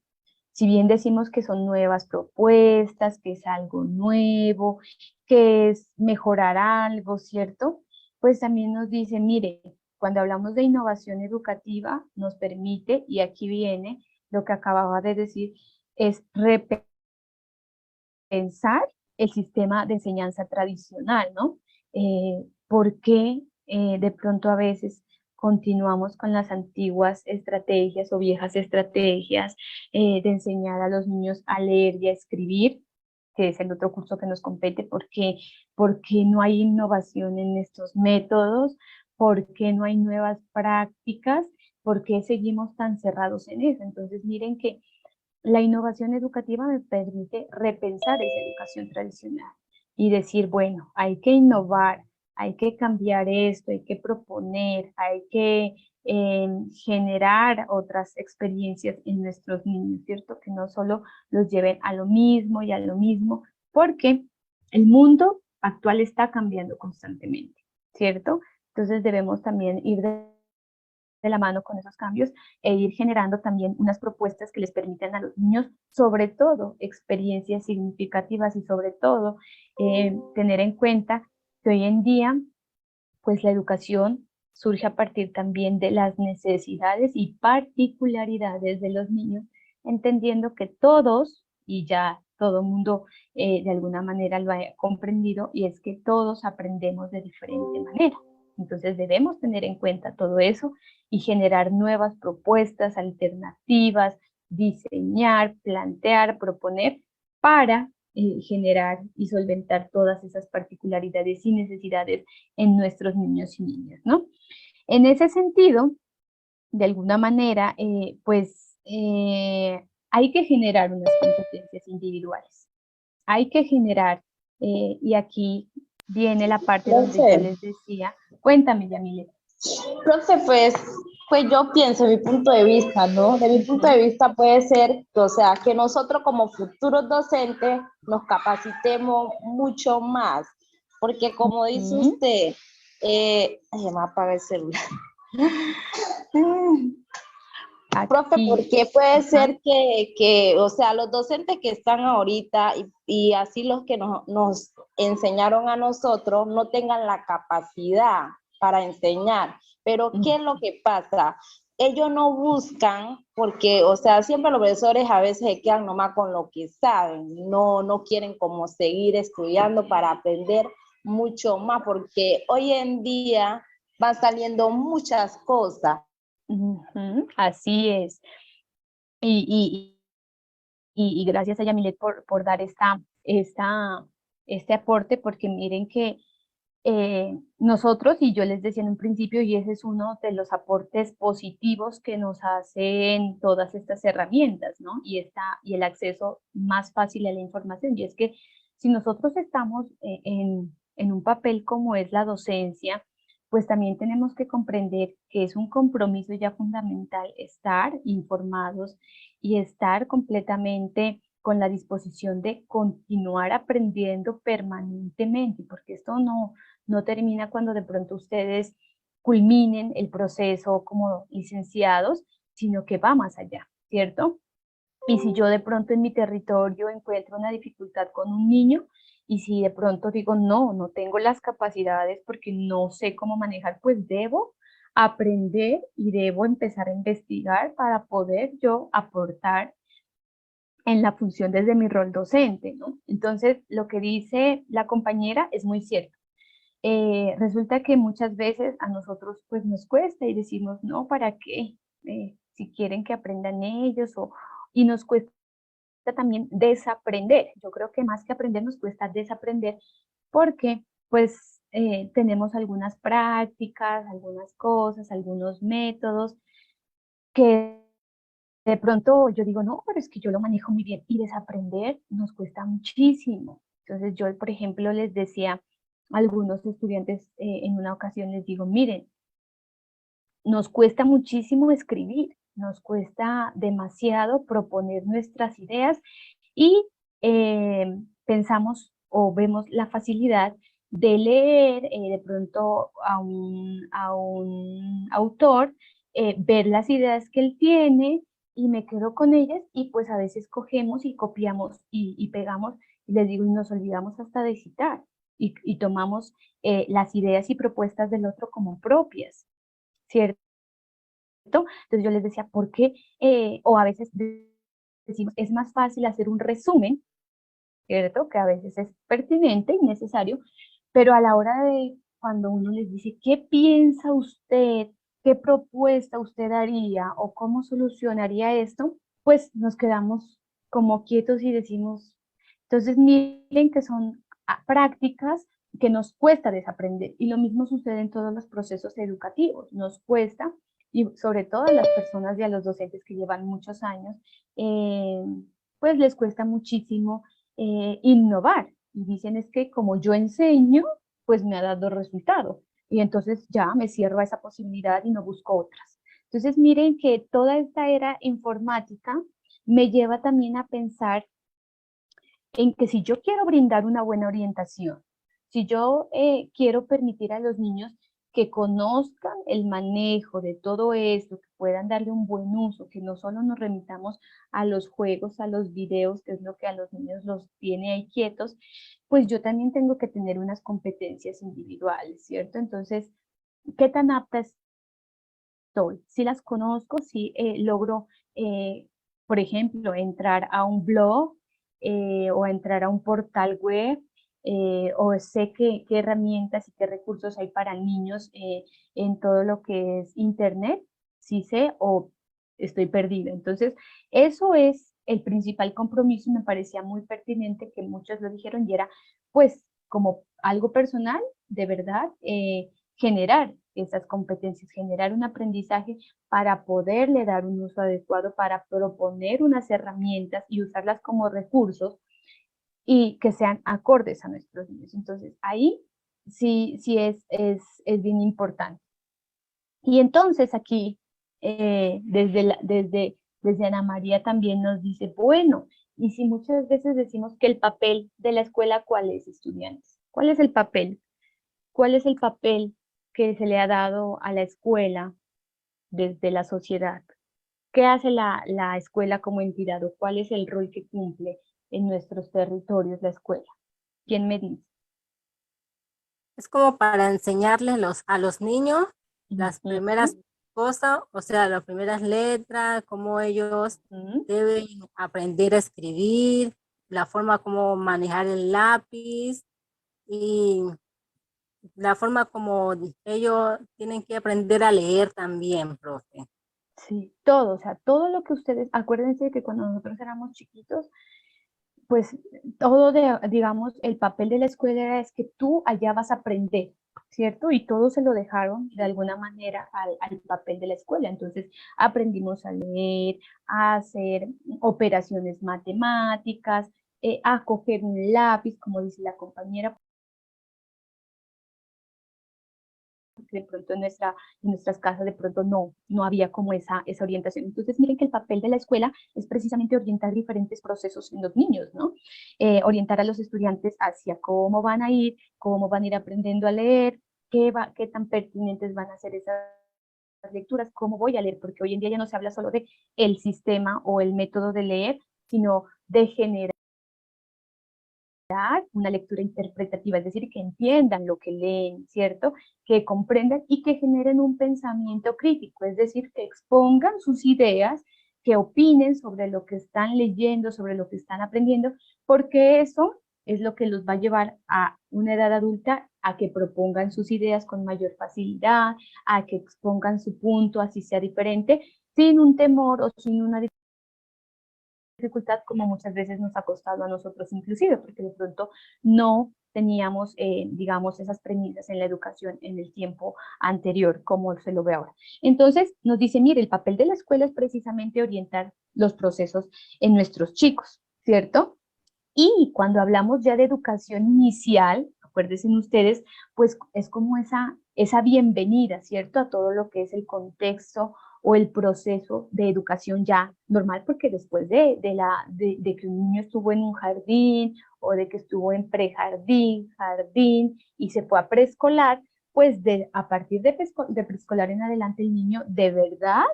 si bien decimos que son nuevas propuestas, que es algo nuevo, que es mejorar algo, ¿cierto? Pues también nos dice, mire, cuando hablamos de innovación educativa, nos permite, y aquí viene lo que acababa de decir, es repensar el sistema de enseñanza tradicional, ¿no? ¿Por qué de pronto a veces continuamos con las antiguas estrategias o viejas estrategias de enseñar a los niños a leer y a escribir, que es el otro curso que nos compete? Porque no hay innovación en estos métodos, porque no hay nuevas prácticas, porque seguimos tan cerrados en eso. Entonces, miren que la innovación educativa me permite repensar esa educación tradicional y decir, bueno, hay que innovar, hay que cambiar esto, hay que proponer, hay que generar otras experiencias en nuestros niños, ¿cierto? Que no solo los lleven a lo mismo y a lo mismo, porque el mundo actual está cambiando constantemente, ¿cierto? Entonces debemos también ir de la mano con esos cambios e ir generando también unas propuestas que les permitan a los niños, sobre todo, experiencias significativas y sobre todo, tener en cuenta que hoy en día, pues la educación surge a partir también de las necesidades y particularidades de los niños, entendiendo que todos, y ya todo el mundo de alguna manera lo ha comprendido, y es que todos aprendemos de diferente manera. Entonces debemos tener en cuenta todo eso y generar nuevas propuestas, alternativas, diseñar, plantear, proponer para generar y solventar todas esas particularidades y necesidades en nuestros niños y niñas, ¿no? En ese sentido, de alguna manera, hay que generar unas competencias individuales. Hay que generar, y aquí viene la parte donde yo Profe, les decía, cuéntame, Yamile. profe, pues yo pienso, de mi punto de vista, ¿no? De mi punto de vista puede ser, o sea, que nosotros como futuros docentes nos capacitemos mucho más, porque como dice usted, ay, me apaga el celular. Profe, Aquí, ¿por qué puede ajá, ser que, o sea, los docentes que están ahorita y así los que nos enseñaron a nosotros no tengan la capacidad para enseñar? Pero ¿qué es lo que pasa? ellos no buscan, porque, o sea, siempre los profesores a veces se quedan nomás con lo que saben, no quieren como seguir estudiando para aprender mucho más, porque hoy en día van saliendo muchas cosas. Ujú, así es. Y, y gracias a Yamilet por dar este aporte, porque miren que nosotros, y yo les decía en un principio, y ese es uno de los aportes positivos que nos hacen todas estas herramientas, ¿no? Y el acceso más fácil a la información, y es que si nosotros estamos en un papel como es la docencia, pues también tenemos que comprender que es un compromiso ya fundamental estar informados y estar completamente con la disposición de continuar aprendiendo permanentemente, porque esto no termina cuando de pronto ustedes culminen el proceso como licenciados, sino que va más allá, ¿cierto? Y si yo de pronto en mi territorio encuentro una dificultad con un niño, y si de pronto digo, no tengo las capacidades porque no sé cómo manejar, pues debo aprender y debo empezar a investigar para poder yo aportar en la función desde mi rol docente, ¿no? Entonces, lo que dice la compañera es muy cierto. Resulta que muchas veces a nosotros pues nos cuesta y decimos, no, ¿para qué? Si quieren que aprendan ellos, y nos cuesta también desaprender. Yo creo que más que aprender nos cuesta desaprender porque pues tenemos algunas prácticas, algunas cosas, algunos métodos que de pronto yo digo, no, pero es que yo lo manejo muy bien, y desaprender nos cuesta muchísimo. Entonces yo, por ejemplo, les decía a algunos estudiantes en una ocasión, les digo, miren, nos cuesta muchísimo escribir, nos cuesta demasiado proponer nuestras ideas, y pensamos o vemos la facilidad de leer de pronto a un autor, ver las ideas que él tiene, y me quedo con ellas, y pues a veces cogemos y copiamos y pegamos, y les digo, y nos olvidamos hasta de citar, y tomamos las ideas y propuestas del otro como propias, ¿cierto? Entonces yo les decía, ¿por qué? O a veces decimos, es más fácil hacer un resumen, ¿cierto? Que a veces es pertinente y necesario, pero a la hora de cuando uno les dice, ¿qué piensa usted? ¿Qué propuesta usted haría? ¿O cómo solucionaría esto? Pues nos quedamos como quietos y decimos, entonces miren que son prácticas que nos cuesta desaprender, y lo mismo sucede en todos los procesos educativos, nos cuesta, y sobre todo a las personas y a los docentes que llevan muchos años, eh, pues les cuesta muchísimo innovar, y dicen es que como yo enseño, pues me ha dado resultado, y entonces ya me cierro a esa posibilidad y no busco otras. Entonces miren que toda esta era informática me lleva también a pensar en que si yo quiero brindar una buena orientación, si yo quiero permitir a los niños que conozcan el manejo de todo esto, que puedan darle un buen uso, que no solo nos remitamos a los juegos, a los videos, que es lo que a los niños los tiene ahí quietos, pues yo también tengo que tener unas competencias individuales, ¿cierto? Entonces, ¿qué tan apta estoy? Si las conozco, si logro, por ejemplo, entrar a un blog o entrar a un portal web, o sé qué herramientas y qué recursos hay para niños en todo lo que es Internet, si sé o estoy perdida. Entonces, eso es el principal compromiso, y me parecía muy pertinente que muchos lo dijeron, y era pues como algo personal, de verdad, generar esas competencias, generar un aprendizaje para poderle dar un uso adecuado, para proponer unas herramientas y usarlas como recursos y que sean acordes a nuestros niños. Entonces, ahí sí es bien importante. Y entonces aquí, desde Ana María también nos dice, bueno, y si muchas veces decimos que el papel de la escuela, ¿cuál es, estudiantes? ¿Cuál es el papel? ¿Cuál es el papel que se le ha dado a la escuela desde la sociedad? ¿Qué hace la escuela como entidad, o cuál es el rol que cumple en nuestros territorios la escuela? ¿Quién me dice? Es como para enseñarles a los niños las Ujú. primeras cosas, o sea, las primeras letras, cómo ellos Ujú. deben aprender a escribir, la forma como manejar el lápiz y la forma como ellos tienen que aprender a leer también, profe. Sí, todo, o sea, todo lo que ustedes, acuérdense de que cuando nosotros éramos chiquitos, pues todo, digamos, el papel de la escuela era es que tú allá vas a aprender, ¿cierto? Y todo se lo dejaron de alguna manera al papel de la escuela. Entonces aprendimos a leer, a hacer operaciones matemáticas, a coger un lápiz, como dice la compañera, porque de pronto en nuestras casas de pronto no había como esa orientación. Entonces miren que el papel de la escuela es precisamente orientar diferentes procesos en los niños, ¿no? Orientar a los estudiantes hacia cómo van a ir aprendiendo a leer, qué tan pertinentes van a ser esas lecturas, cómo voy a leer, porque hoy en día ya no se habla solo de el sistema o el método de leer, sino de generar una lectura interpretativa, es decir, que entiendan lo que leen, ¿cierto? Que comprendan y que generen un pensamiento crítico, es decir, que expongan sus ideas, que opinen sobre lo que están leyendo, sobre lo que están aprendiendo, porque eso es lo que los va a llevar a una edad adulta a que propongan sus ideas con mayor facilidad, a que expongan su punto, así sea diferente, sin un temor o sin una dificultad como muchas veces nos ha costado a nosotros inclusive, porque de pronto no teníamos, digamos, esas premisas en la educación en el tiempo anterior, como se lo ve ahora. Entonces, nos dice, mire, el papel de la escuela es precisamente orientar los procesos en nuestros chicos, ¿cierto? Y cuando hablamos ya de educación inicial, acuérdense ustedes, pues es como esa bienvenida, ¿cierto? A todo lo que es el contexto o el proceso de educación ya normal, porque después de que un niño estuvo en un jardín o de que estuvo en prejardín, jardín y se fue a preescolar, pues a partir de preescolar en adelante el niño de verdad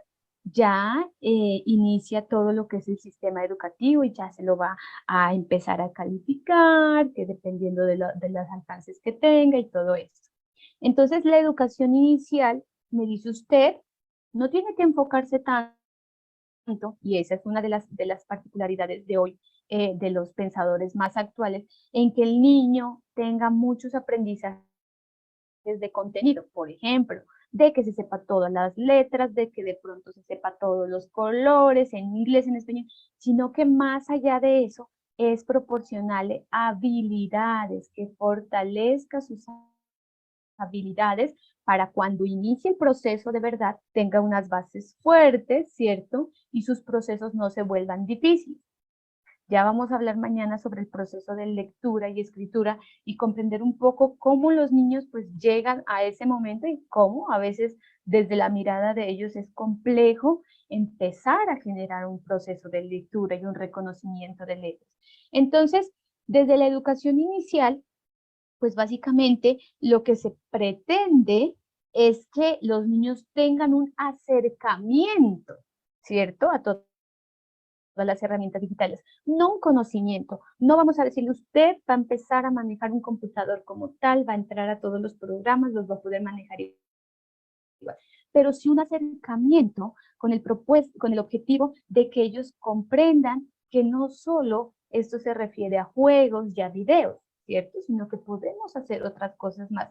ya inicia todo lo que es el sistema educativo y ya se lo va a empezar a calificar, que dependiendo de los alcances que tenga y todo eso. Entonces, la educación inicial, me dice usted, no tiene que enfocarse tanto, y esa es una de las particularidades de hoy, de los pensadores más actuales, en que el niño tenga muchos aprendizajes de contenido, por ejemplo, de que se sepa todas las letras, de que de pronto se sepa todos los colores en inglés, en español, sino que más allá de eso es proporcionarle habilidades, que fortalezca sus habilidades para cuando inicie el proceso de verdad tenga unas bases fuertes, ¿cierto? Y sus procesos no se vuelvan difíciles. Ya vamos a hablar mañana sobre el proceso de lectura y escritura y comprender un poco cómo los niños pues llegan a ese momento y cómo a veces desde la mirada de ellos es complejo empezar a generar un proceso de lectura y un reconocimiento de letras. Entonces, desde la educación inicial, pues básicamente lo que se pretende es que los niños tengan un acercamiento, ¿cierto? A todas las herramientas digitales, no un conocimiento. No vamos a decirle, usted va a empezar a manejar un computador como tal, va a entrar a todos los programas, los va a poder manejar igual. Pero sí un acercamiento con el objetivo de que ellos comprendan que no solo esto se refiere a juegos y a videos, ¿cierto? Sino que podemos hacer otras cosas más.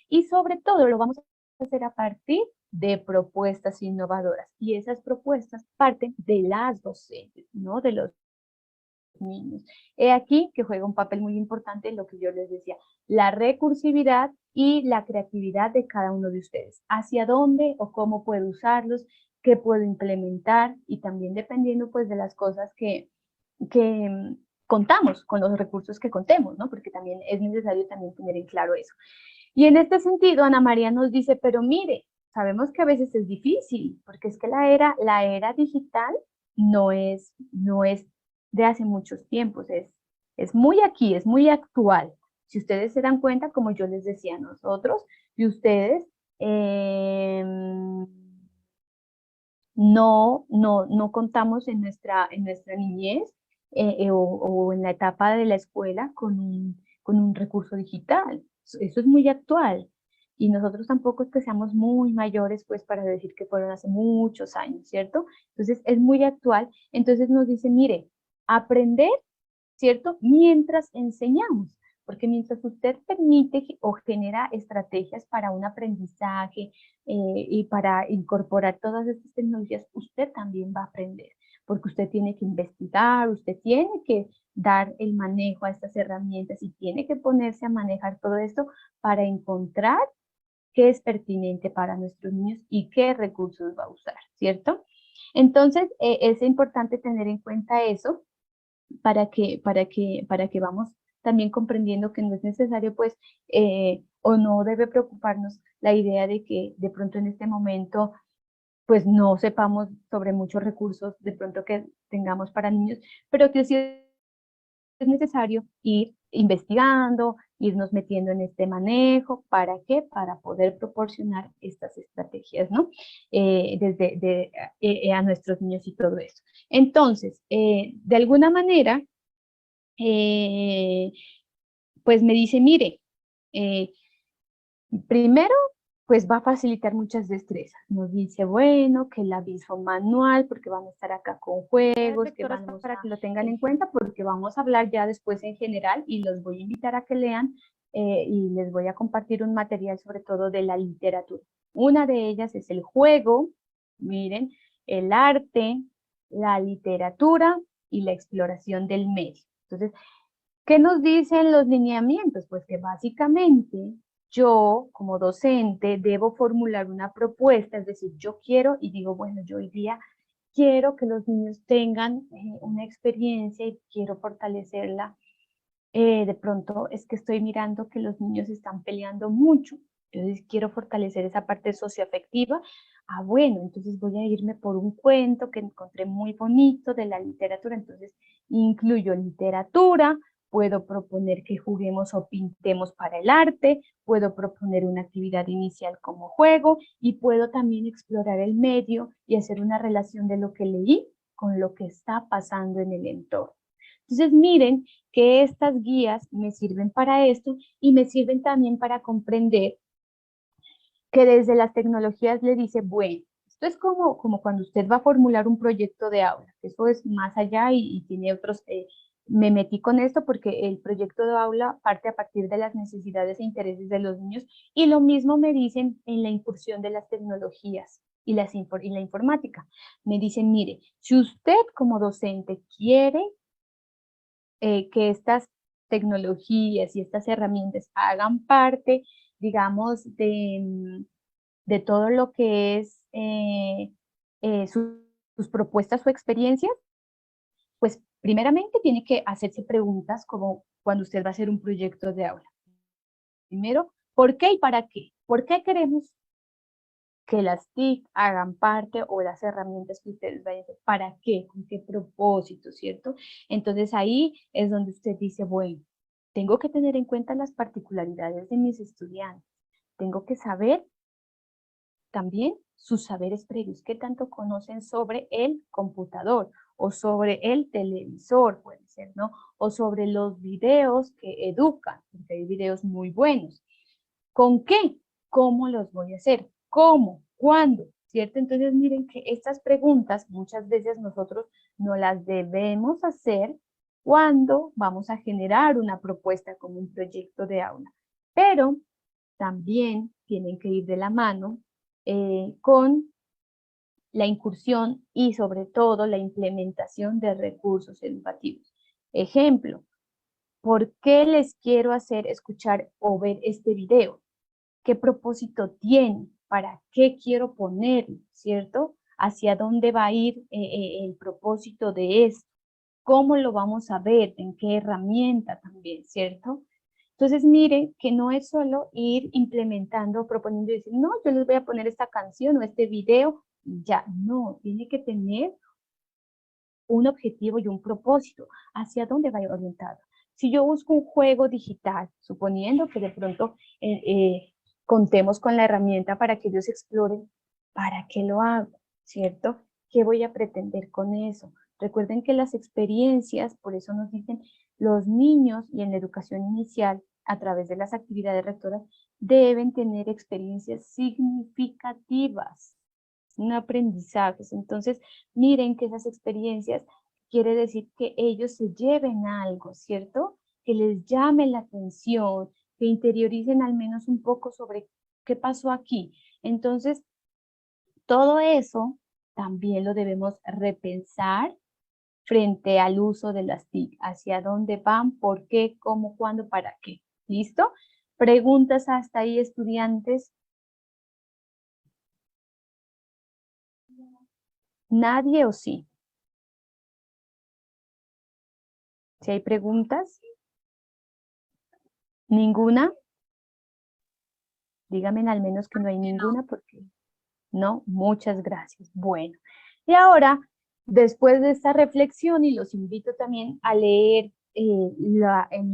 Y sobre todo lo vamos a hacer a partir de propuestas innovadoras. Y esas propuestas parten de las docentes, no de los niños. He aquí que juega un papel muy importante en lo que yo les decía, la recursividad y la creatividad de cada uno de ustedes. Hacia dónde o cómo puedo usarlos, qué puedo implementar y también dependiendo pues de las cosas que contamos, con los recursos que contemos, ¿no? Porque también es necesario también tener en claro eso. Y en este sentido, Ana María nos dice, pero mire, sabemos que a veces es difícil, porque es que la era digital no es de hace muchos tiempos, es muy aquí, es muy actual. Si ustedes se dan cuenta, como yo les decía a nosotros, y ustedes no contamos en nuestra niñez o en la etapa de la escuela con un recurso digital. Eso es muy actual. y nosotros tampoco es que seamos muy mayores pues para decir que fueron hace muchos años, ¿cierto? Entonces es muy actual, entonces nos dice, mire, aprender, ¿cierto? Mientras enseñamos, porque mientras usted permite o genera estrategias para un aprendizaje y para incorporar todas estas tecnologías, usted también va a aprender, porque usted tiene que investigar, usted tiene que dar el manejo a estas herramientas y tiene que ponerse a manejar todo esto para encontrar qué es pertinente para nuestros niños y qué recursos va a usar, ¿cierto? Entonces, es importante tener en cuenta eso para que vamos también comprendiendo que no es necesario, pues, o no debe preocuparnos la idea de que de pronto en este momento, pues, no sepamos sobre muchos recursos de pronto que tengamos para niños, pero que sí es necesario ir investigando, irnos metiendo en este manejo, ¿para qué? Para poder proporcionar estas estrategias, ¿no? A nuestros niños y todo eso. Entonces, de alguna manera, pues me dice, mire, primero, pues va a facilitar muchas destrezas. Nos dice, bueno, que el aviso manual, porque vamos a estar acá con juegos, que vamos para que lo tengan en cuenta, porque vamos a hablar ya después en general y los voy a invitar a que lean y les voy a compartir un material sobre todo de la literatura. Una de ellas es el juego, miren, el arte, la literatura y la exploración del medio. Entonces, ¿qué nos dicen los lineamientos? Pues que básicamente yo, como docente, debo formular una propuesta, es decir, yo quiero, y digo, bueno, yo hoy día quiero que los niños tengan una experiencia y quiero fortalecerla. De pronto es que estoy mirando que los niños están peleando mucho, entonces quiero fortalecer esa parte socioafectiva. Ah, bueno, entonces voy a irme por un cuento que encontré muy bonito de la literatura, entonces incluyo literatura, puedo proponer que juguemos o pintemos para el arte, puedo proponer una actividad inicial como juego y puedo también explorar el medio y hacer una relación de lo que leí con lo que está pasando en el entorno. Entonces miren que estas guías me sirven para esto y me sirven también para comprender que desde las tecnologías le dice, bueno, esto es como cuando usted va a formular un proyecto de aula, eso es más allá y tiene otros, me metí con esto porque el proyecto de aula parte a partir de las necesidades e intereses de los niños y lo mismo me dicen en la incursión de las tecnologías y la informática. Me dicen, mire, si usted como docente quiere que estas tecnologías y estas herramientas hagan parte, digamos, de todo lo que es sus propuestas o experiencias, pues primeramente tiene que hacerse preguntas como cuando usted va a hacer un proyecto de aula. Primero, ¿por qué y para qué? ¿Por qué queremos que las TIC hagan parte o las herramientas que ustedes vayan a hacer? ¿Para qué? ¿Con qué propósito? ¿Cierto? Entonces ahí es donde usted dice, bueno, tengo que tener en cuenta las particularidades de mis estudiantes. Tengo que saber también sus saberes previos, qué tanto conocen sobre el computador o sobre el televisor, puede ser, ¿no? O sobre los videos que educan, porque hay videos muy buenos. ¿Con qué? ¿Cómo los voy a hacer? ¿Cómo? ¿Cuándo? ¿Cierto? Entonces miren que estas preguntas muchas veces nosotros no las debemos hacer cuando vamos a generar una propuesta como un proyecto de aula, pero también tienen que ir de la mano con la incursión y sobre todo la implementación de recursos educativos. Ejemplo, ¿por qué les quiero hacer escuchar o ver este video? ¿Qué propósito tiene? ¿Para qué quiero ponerlo? ¿Cierto? ¿Hacia dónde va a ir el propósito de esto? ¿Cómo lo vamos a ver? ¿En qué herramienta también? ¿Cierto? Entonces, mire que no es solo ir implementando, proponiendo y decir, no, yo les voy a poner esta canción o este video y ya. No, tiene que tener un objetivo y un propósito. ¿Hacia dónde va orientado? Si yo busco un juego digital, suponiendo que de pronto contemos con la herramienta para que ellos exploren, ¿para qué lo hago? ¿Cierto? ¿Qué voy a pretender con eso? Recuerden que las experiencias, por eso nos dicen los niños y en la educación inicial, a través de las actividades rectoras, deben tener experiencias significativas, un aprendizaje. Entonces, miren que esas experiencias quiere decir que ellos se lleven algo, ¿cierto? Que les llame la atención, que interioricen al menos un poco sobre qué pasó aquí. Entonces, todo eso también lo debemos repensar frente al uso de las TIC, hacia dónde van, por qué, cómo, cuándo, para qué. ¿Listo? ¿Preguntas hasta ahí, estudiantes? ¿Nadie o sí? Si hay preguntas, ¿ninguna? Díganme al menos que no hay ninguna, porque no, muchas gracias. Bueno, y ahora, después de esta reflexión, y los invito también a leer el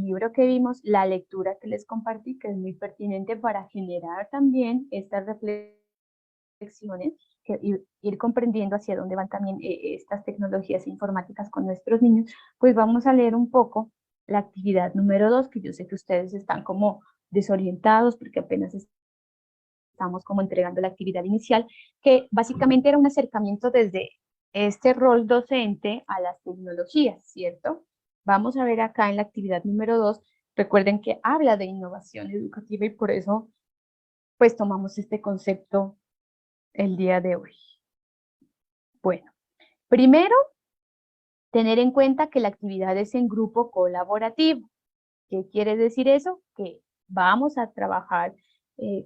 libro que vimos, la lectura que les compartí, que es muy pertinente para generar también estas reflexiones, ir comprendiendo hacia dónde van también estas tecnologías informáticas con nuestros niños, pues vamos a leer un poco la actividad número 2, que yo sé que ustedes están como desorientados porque apenas estamos como entregando la actividad inicial, que básicamente era un acercamiento desde este rol docente a las tecnologías, ¿cierto? Vamos a ver acá en la actividad número 2, recuerden que habla de innovación educativa y por eso pues tomamos este concepto el día de hoy. Bueno, primero, tener en cuenta que la actividad es en grupo colaborativo. ¿Qué quiere decir eso? Que vamos a trabajar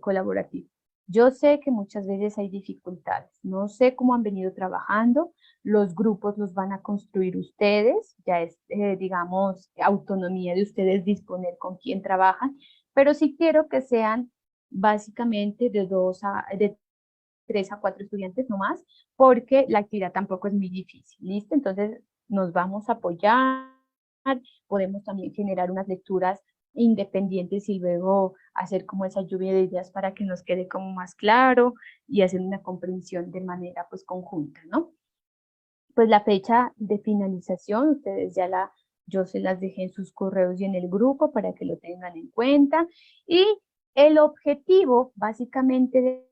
colaborativo. Yo sé que muchas veces hay dificultades, no sé cómo han venido trabajando, los grupos los van a construir ustedes, ya es, digamos, autonomía de ustedes disponer con quién trabajan, pero sí quiero que sean básicamente de 3 a 4 estudiantes no más, porque la actividad tampoco es muy difícil, ¿listo? Entonces nos vamos a apoyar, podemos también generar unas lecturas independientes y luego hacer como esa lluvia de ideas para que nos quede como más claro y hacer una comprensión de manera pues conjunta, ¿no? Pues la fecha de finalización, ustedes yo se las dejé en sus correos y en el grupo para que lo tengan en cuenta. Y el objetivo básicamente de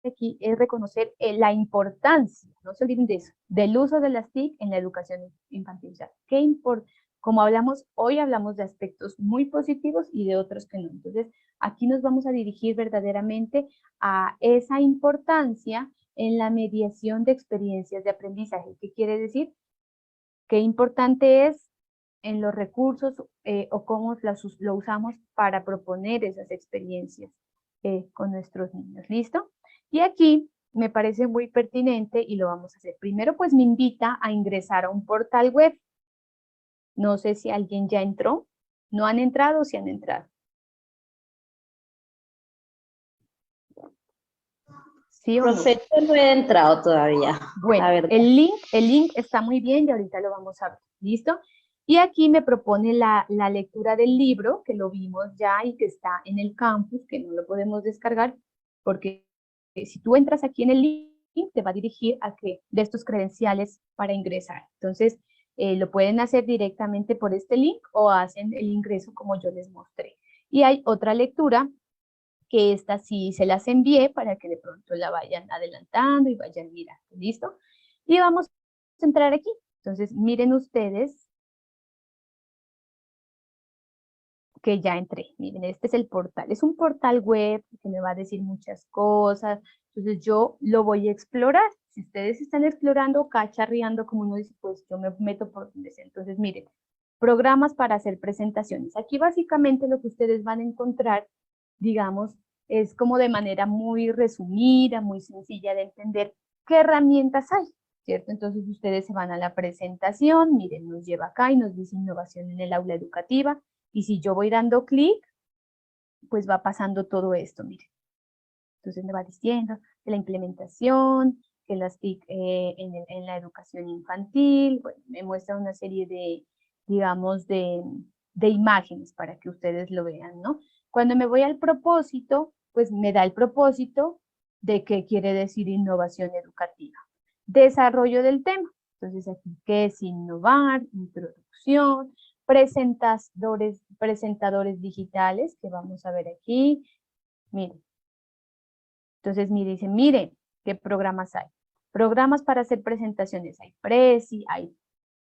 aquí es reconocer la importancia, no se olviden de eso, del uso de las TIC en la educación infantil. O sea, como hoy hablamos de aspectos muy positivos y de otros que no. Entonces, aquí nos vamos a dirigir verdaderamente a esa importancia en la mediación de experiencias de aprendizaje. ¿Qué quiere decir? Qué importante es en los recursos o cómo lo usamos para proponer esas experiencias con nuestros niños. ¿Listo? Y aquí me parece muy pertinente y lo vamos a hacer. Primero, pues me invita a ingresar a un portal web. No sé si alguien ya entró. ¿No han entrado o si han entrado? ¿Sí o no? Profe, yo no he entrado todavía, Bueno, la verdad. el link está muy bien y ahorita lo vamos a ver. ¿Listo? Y aquí me propone la lectura del libro, que lo vimos ya y que está en el campus, que no lo podemos descargar, porque si tú entras aquí en el link, te va a dirigir a que des tus credenciales para ingresar. Entonces, lo pueden hacer directamente por este link o hacen el ingreso como yo les mostré. Y hay otra lectura que esta sí se las envié para que de pronto la vayan adelantando y vayan mirando, ¿listo? Y vamos a entrar aquí. Entonces, miren ustedes que ya entré. Miren, este es el portal. Es un portal web que me va a decir muchas cosas. Entonces, yo lo voy a explorar. Si ustedes están explorando, cacharreando, como uno dice, pues yo me meto por donde sea. Entonces, miren, programas para hacer presentaciones. Aquí básicamente lo que ustedes van a encontrar, digamos, es como de manera muy resumida, muy sencilla de entender qué herramientas hay, ¿cierto? Entonces ustedes se van a la presentación, miren, nos lleva acá y nos dice innovación en el aula educativa, y si yo voy dando clic, pues va pasando todo esto, miren. Entonces me va diciendo que la implementación, que las TIC en la educación infantil, bueno, me muestra una serie de, digamos, de imágenes para que ustedes lo vean, ¿no? Cuando me voy al propósito, pues me da el propósito de qué quiere decir innovación educativa. Desarrollo del tema. Entonces aquí, ¿qué es innovar? Introducción, presentadores digitales, que vamos a ver aquí, Miren. Entonces, mire, dice, mire, ¿qué programas hay? Programas para hacer presentaciones. Hay Prezi, hay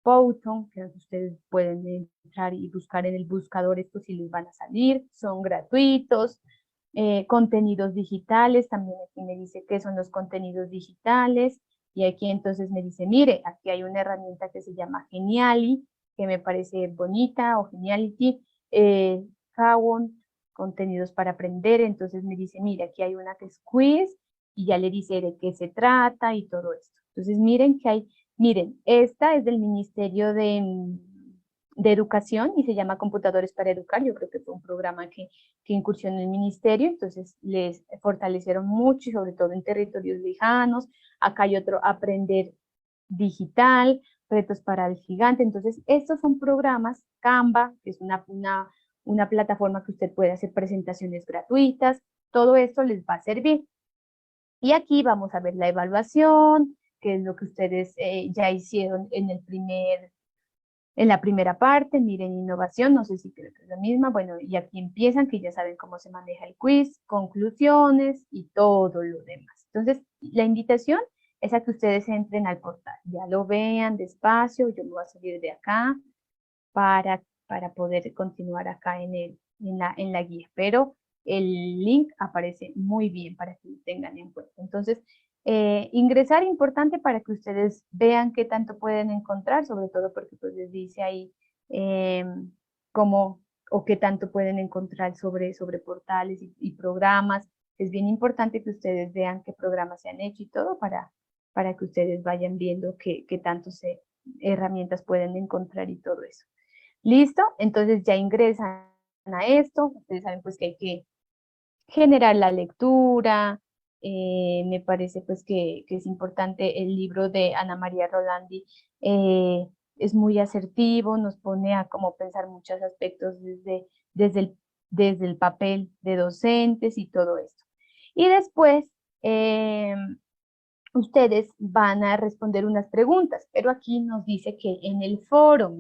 Powtoon, que ustedes pueden entrar y buscar en el buscador, estos sí les van a salir, son gratuitos. Contenidos digitales, también aquí me dice qué son los contenidos digitales, y aquí entonces me dice, mire, aquí hay una herramienta que se llama Geniali, que me parece bonita, o Geniality, Kawon, contenidos para aprender, entonces me dice, mire, aquí hay una que es Quiz, y ya le dice de qué se trata y todo esto. Entonces miren que hay, miren, esta es del Ministerio de Educación y se llama Computadores para Educar. Yo creo que fue un programa que incursionó en el ministerio, entonces les fortalecieron mucho y sobre todo en territorios lejanos. Acá hay otro, Aprender Digital, Retos para el Gigante. Entonces estos son programas, Canva, que es una plataforma que usted puede hacer presentaciones gratuitas, todo esto les va a servir. Y aquí vamos a ver la evaluación, que es lo que ustedes ya hicieron en la primera parte. Miren, innovación, no sé si creo que es la misma. Bueno, y aquí empiezan, que ya saben cómo se maneja el quiz, conclusiones y todo lo demás. Entonces, la invitación es a que ustedes entren al portal, ya lo vean despacio. Yo me voy a salir de acá para poder continuar acá en la guía, pero el link aparece muy bien para que lo tengan en cuenta. Entonces, ingresar importante para que ustedes vean qué tanto pueden encontrar, sobre todo porque pues les dice ahí cómo o qué tanto pueden encontrar sobre portales y programas. Es bien importante que ustedes vean qué programas se han hecho y todo para que ustedes vayan viendo qué tanto herramientas pueden encontrar y todo eso. ¿Listo? Entonces ya ingresan a esto. Ustedes saben pues que hay que generar la lectura. Me parece pues que es importante el libro de Ana María Rolandi. Es muy asertivo, nos pone a como pensar muchos aspectos desde el papel de docentes y todo esto. Y después ustedes van a responder unas preguntas, pero aquí nos dice que en el foro.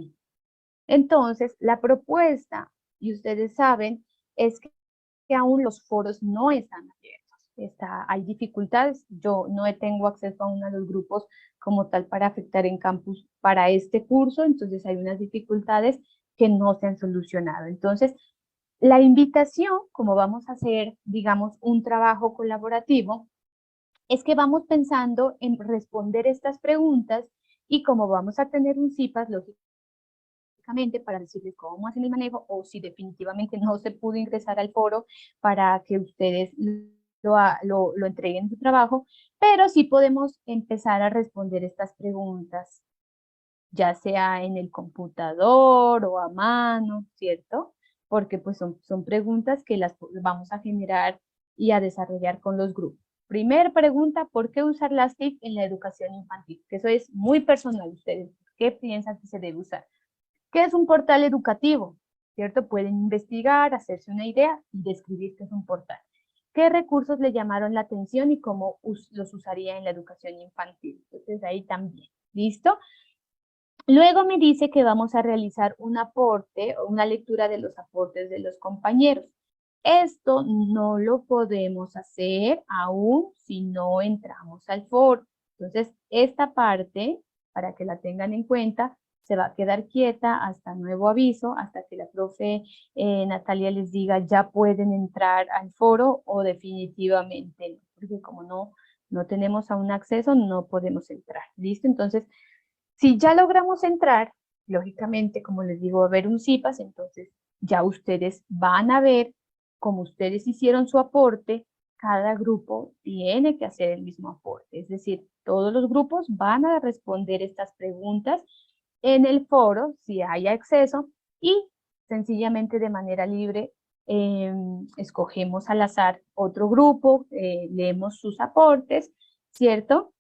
Entonces, la propuesta, y ustedes saben, es que aún los foros no están abiertos. Hay dificultades. Yo no tengo acceso a uno de los grupos como tal para afectar en campus para este curso, entonces hay unas dificultades que no se han solucionado. Entonces, la invitación, como vamos a hacer, digamos, un trabajo colaborativo, es que vamos pensando en responder estas preguntas, y como vamos a tener un CIPAS, para decirles cómo hacen el manejo, o si definitivamente no se pudo ingresar al foro para que ustedes lo entreguen su trabajo, pero sí podemos empezar a responder estas preguntas, ya sea en el computador o a mano, ¿cierto? Porque pues son preguntas que las vamos a generar y a desarrollar con los grupos. Primera pregunta, ¿por qué usar las TIC en la educación infantil? Que eso es muy personal. ¿Ustedes qué piensan que se debe usar? ¿Qué es un portal educativo? ¿Cierto? Pueden investigar, hacerse una idea y describir qué es un portal. ¿Qué recursos le llamaron la atención y cómo los usaría en la educación infantil? Entonces ahí también. ¿Listo? Luego me dice que vamos a realizar un aporte o una lectura de los aportes de los compañeros. Esto no lo podemos hacer aún si no entramos al foro. Entonces, esta parte, para que la tengan en cuenta, se va a quedar quieta hasta nuevo aviso, hasta que la profe Natalia les diga ya pueden entrar al foro o definitivamente no, porque como no tenemos aún acceso, no podemos entrar. ¿Listo? Entonces, si ya logramos entrar, lógicamente, como les digo, va a haber un CIPAS, entonces ya ustedes van a ver cómo ustedes hicieron su aporte. Cada grupo tiene que hacer el mismo aporte, es decir, todos los grupos van a responder estas preguntas en el foro, si hay acceso, y sencillamente de manera libre escogemos al azar otro grupo, leemos sus aportes, ¿cierto?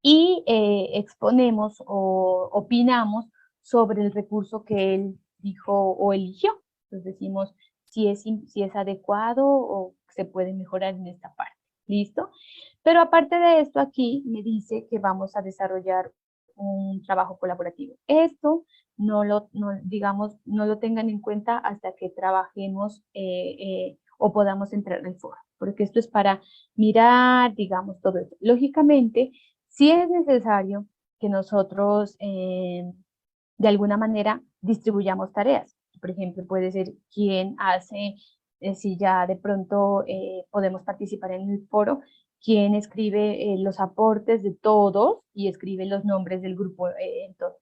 Y exponemos o opinamos sobre el recurso que él dijo o eligió. Entonces decimos si es adecuado o se puede mejorar en esta parte. ¿Listo? Pero aparte de esto, aquí me dice que vamos a desarrollar un trabajo colaborativo. Esto no lo tengan en cuenta hasta que trabajemos o podamos entrar al foro, porque esto es para mirar, digamos, todo esto. Lógicamente, sí es necesario que nosotros de alguna manera distribuyamos tareas. Por ejemplo, puede ser quien hace, si ya de pronto podemos participar en el foro, quien escribe los aportes de todos y escribe los nombres del grupo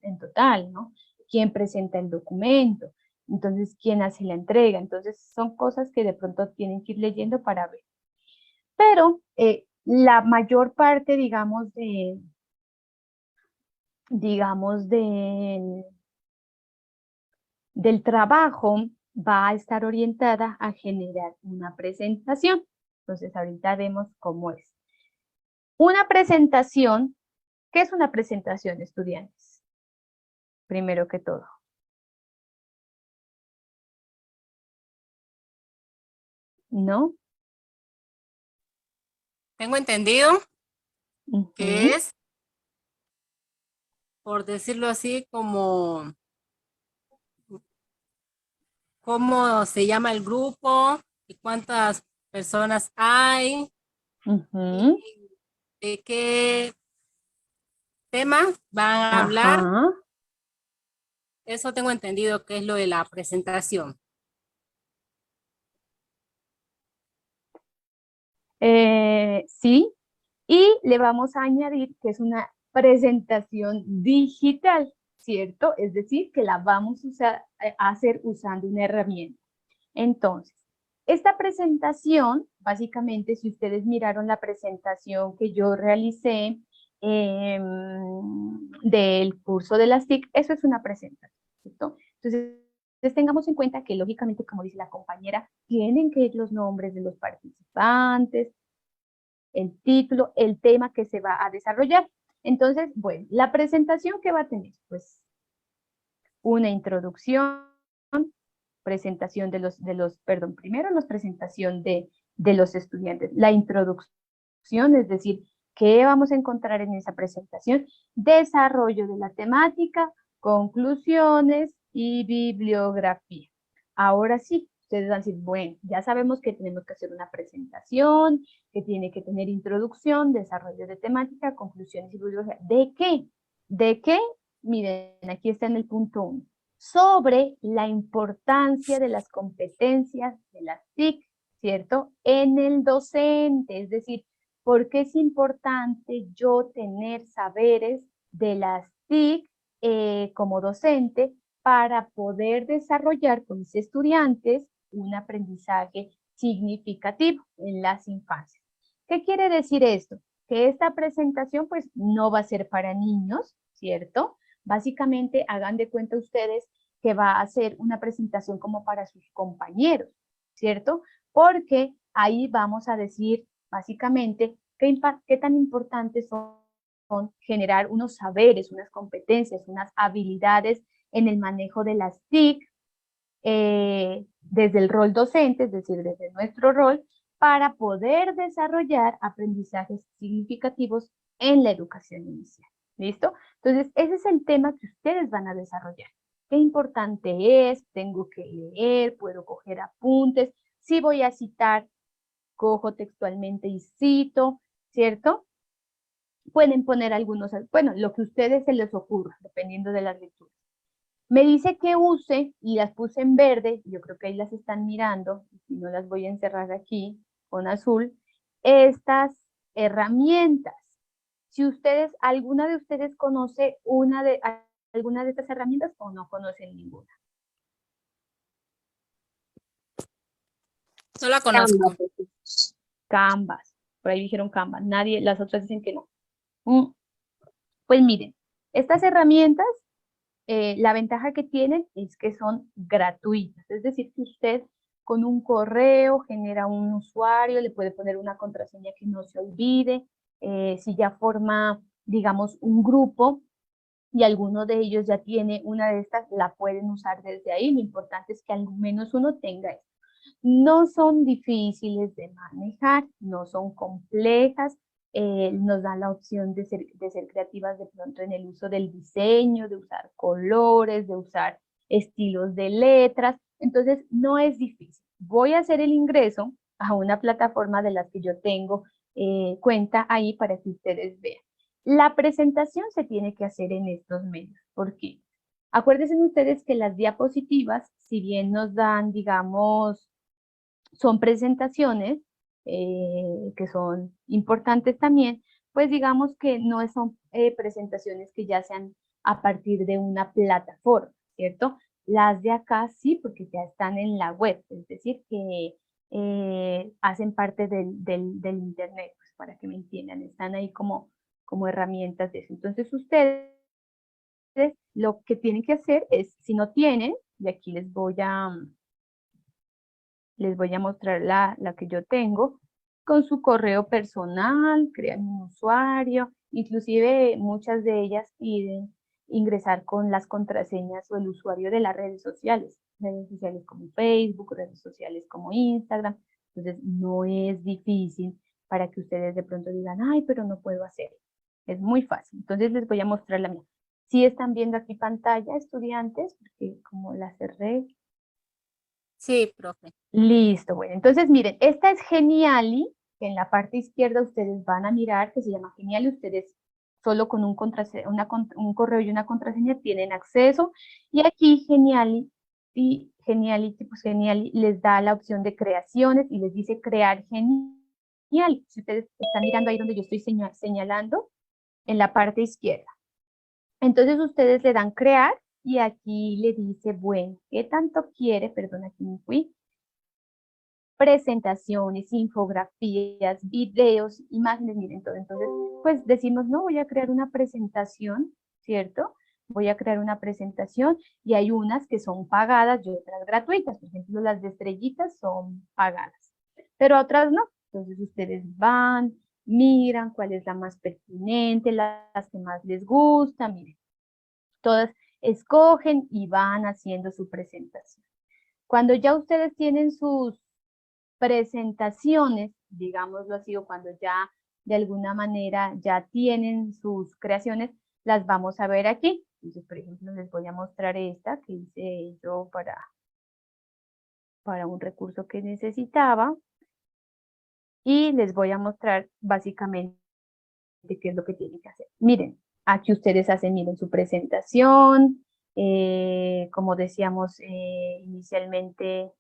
en total, ¿no? Quien presenta el documento, entonces quién hace la entrega. Entonces son cosas que de pronto tienen que ir leyendo para ver. Pero la mayor parte, digamos, del trabajo va a estar orientada a generar una presentación. Entonces ahorita vemos cómo es. Una presentación, ¿qué es una presentación, estudiantes? Primero que todo. ¿No? Tengo entendido Ujú. que es, por decirlo así, como cómo se llama el grupo y cuántas personas hay Ujú. y de qué tema van a hablar. Ajá. Eso tengo entendido que es lo de la presentación. Sí, y le vamos a añadir que es una presentación digital, ¿cierto? Es decir, que la vamos a hacer usando una herramienta. Entonces, esta presentación, básicamente, si ustedes miraron la presentación que yo realicé del curso de las TIC, eso es una presentación, ¿cierto? Entonces, tengamos en cuenta que, lógicamente, como dice la compañera, tienen que ir los nombres de los participantes, el título, el tema que se va a desarrollar. Entonces, bueno, la presentación que va a tener, pues, una introducción, presentación perdón, primero la presentación de los estudiantes, la introducción, es decir, ¿qué vamos a encontrar en esa presentación? Desarrollo de la temática, conclusiones y bibliografía. Ahora sí, ustedes van a decir, bueno, ya sabemos que tenemos que hacer una presentación, que tiene que tener introducción, desarrollo de temática, conclusiones y bibliografía. ¿De qué? ¿De qué? Miren, aquí está en el punto 1. Sobre la importancia de las competencias de las TIC, ¿cierto? En el docente, es decir, ¿por qué es importante yo tener saberes de las TIC como docente para poder desarrollar con mis estudiantes un aprendizaje significativo en las infancias? ¿Qué quiere decir esto? Que esta presentación pues no va a ser para niños, ¿cierto? Básicamente hagan de cuenta ustedes que va a ser una presentación como para sus compañeros, ¿cierto? Porque ahí vamos a decir básicamente qué tan importantes son generar unos saberes, unas competencias, unas habilidades en el manejo de las TIC desde el rol docente, es decir, desde nuestro rol, para poder desarrollar aprendizajes significativos en la educación inicial. ¿Listo? Entonces, ese es el tema que ustedes van a desarrollar. ¿Qué importante es? Tengo que leer, puedo coger apuntes. Si voy a citar, cojo textualmente y cito, ¿cierto? Pueden poner algunos, bueno, lo que a ustedes se les ocurra, dependiendo de las lecturas. Me dice que use, y las puse en verde, yo creo que ahí las están mirando, y no las voy a encerrar aquí con azul, estas herramientas. Si ustedes, alguna de ustedes conoce alguna de estas herramientas o no conocen ninguna. No la conozco. Canvas, por ahí dijeron Canvas, nadie, las otras dicen que no. Pues miren, estas herramientas, la ventaja que tienen es que son gratuitas, es decir, que usted con un correo genera un usuario, le puede poner una contraseña que no se olvide, si ya forma, digamos, un grupo y alguno de ellos ya tiene una de estas, la pueden usar desde ahí, lo importante es que al menos uno tenga esto. No son difíciles de manejar, no son complejas, nos dan la opción de ser creativas de pronto en el uso del diseño, de usar colores, de usar estilos de letras, entonces no es difícil. voy a hacer el ingreso a una plataforma de las que yo tengo cuenta ahí para que ustedes vean. La presentación se tiene que hacer en estos medios. ¿Por qué? Acuérdense ustedes que las diapositivas, si bien nos dan, digamos, son presentaciones que son importantes también, pues digamos que no son presentaciones que ya sean a partir de una plataforma, ¿cierto? Las de acá sí, porque ya están en la web, es decir, que hacen parte del internet, pues para que me entiendan, están ahí como herramientas de eso. Entonces ustedes lo que tienen que hacer es, si no tienen, y aquí les voy a mostrar la que yo tengo, con su correo personal, crean un usuario, inclusive muchas de ellas piden ingresar con las contraseñas o el usuario de las redes sociales como Facebook, redes sociales como Instagram. Entonces no es difícil para que ustedes de pronto digan, ay, pero no puedo hacerlo. Es muy fácil. Entonces les voy a mostrar la mía. Si están viendo aquí pantalla, estudiantes, porque como la cerré. Sí, profe. Listo, bueno, entonces miren, esta es Geniali, que en la parte izquierda ustedes van a mirar, que se llama Geniali, ustedes solo con un correo y una contraseña tienen acceso, y aquí Geniali, pues Geniali les da la opción de creaciones y les dice crear Geniali. Si ustedes están mirando ahí donde yo estoy señalando, en la parte izquierda. Entonces ustedes le dan crear y aquí le dice, bueno, ¿qué tanto quiere? Perdón, aquí me fui. Presentaciones, infografías, videos, imágenes, miren todo. Entonces, pues decimos, no, voy a crear una presentación, ¿cierto? Voy a crear una presentación y hay unas que son pagadas y otras gratuitas. Por ejemplo, las de estrellitas son pagadas, pero otras no. Entonces, ustedes van, miran cuál es la más pertinente, las que más les gustan, miren. Todas escogen y van haciendo su presentación. Cuando ya ustedes tienen sus presentaciones, digámoslo así, o cuando ya de alguna manera ya tienen sus creaciones, las vamos a ver aquí. Entonces, por ejemplo, les voy a mostrar esta que hice yo para un recurso que necesitaba y les voy a mostrar básicamente qué es lo que tienen que hacer. Miren, aquí ustedes hacen, miren, su presentación, como decíamos inicialmente,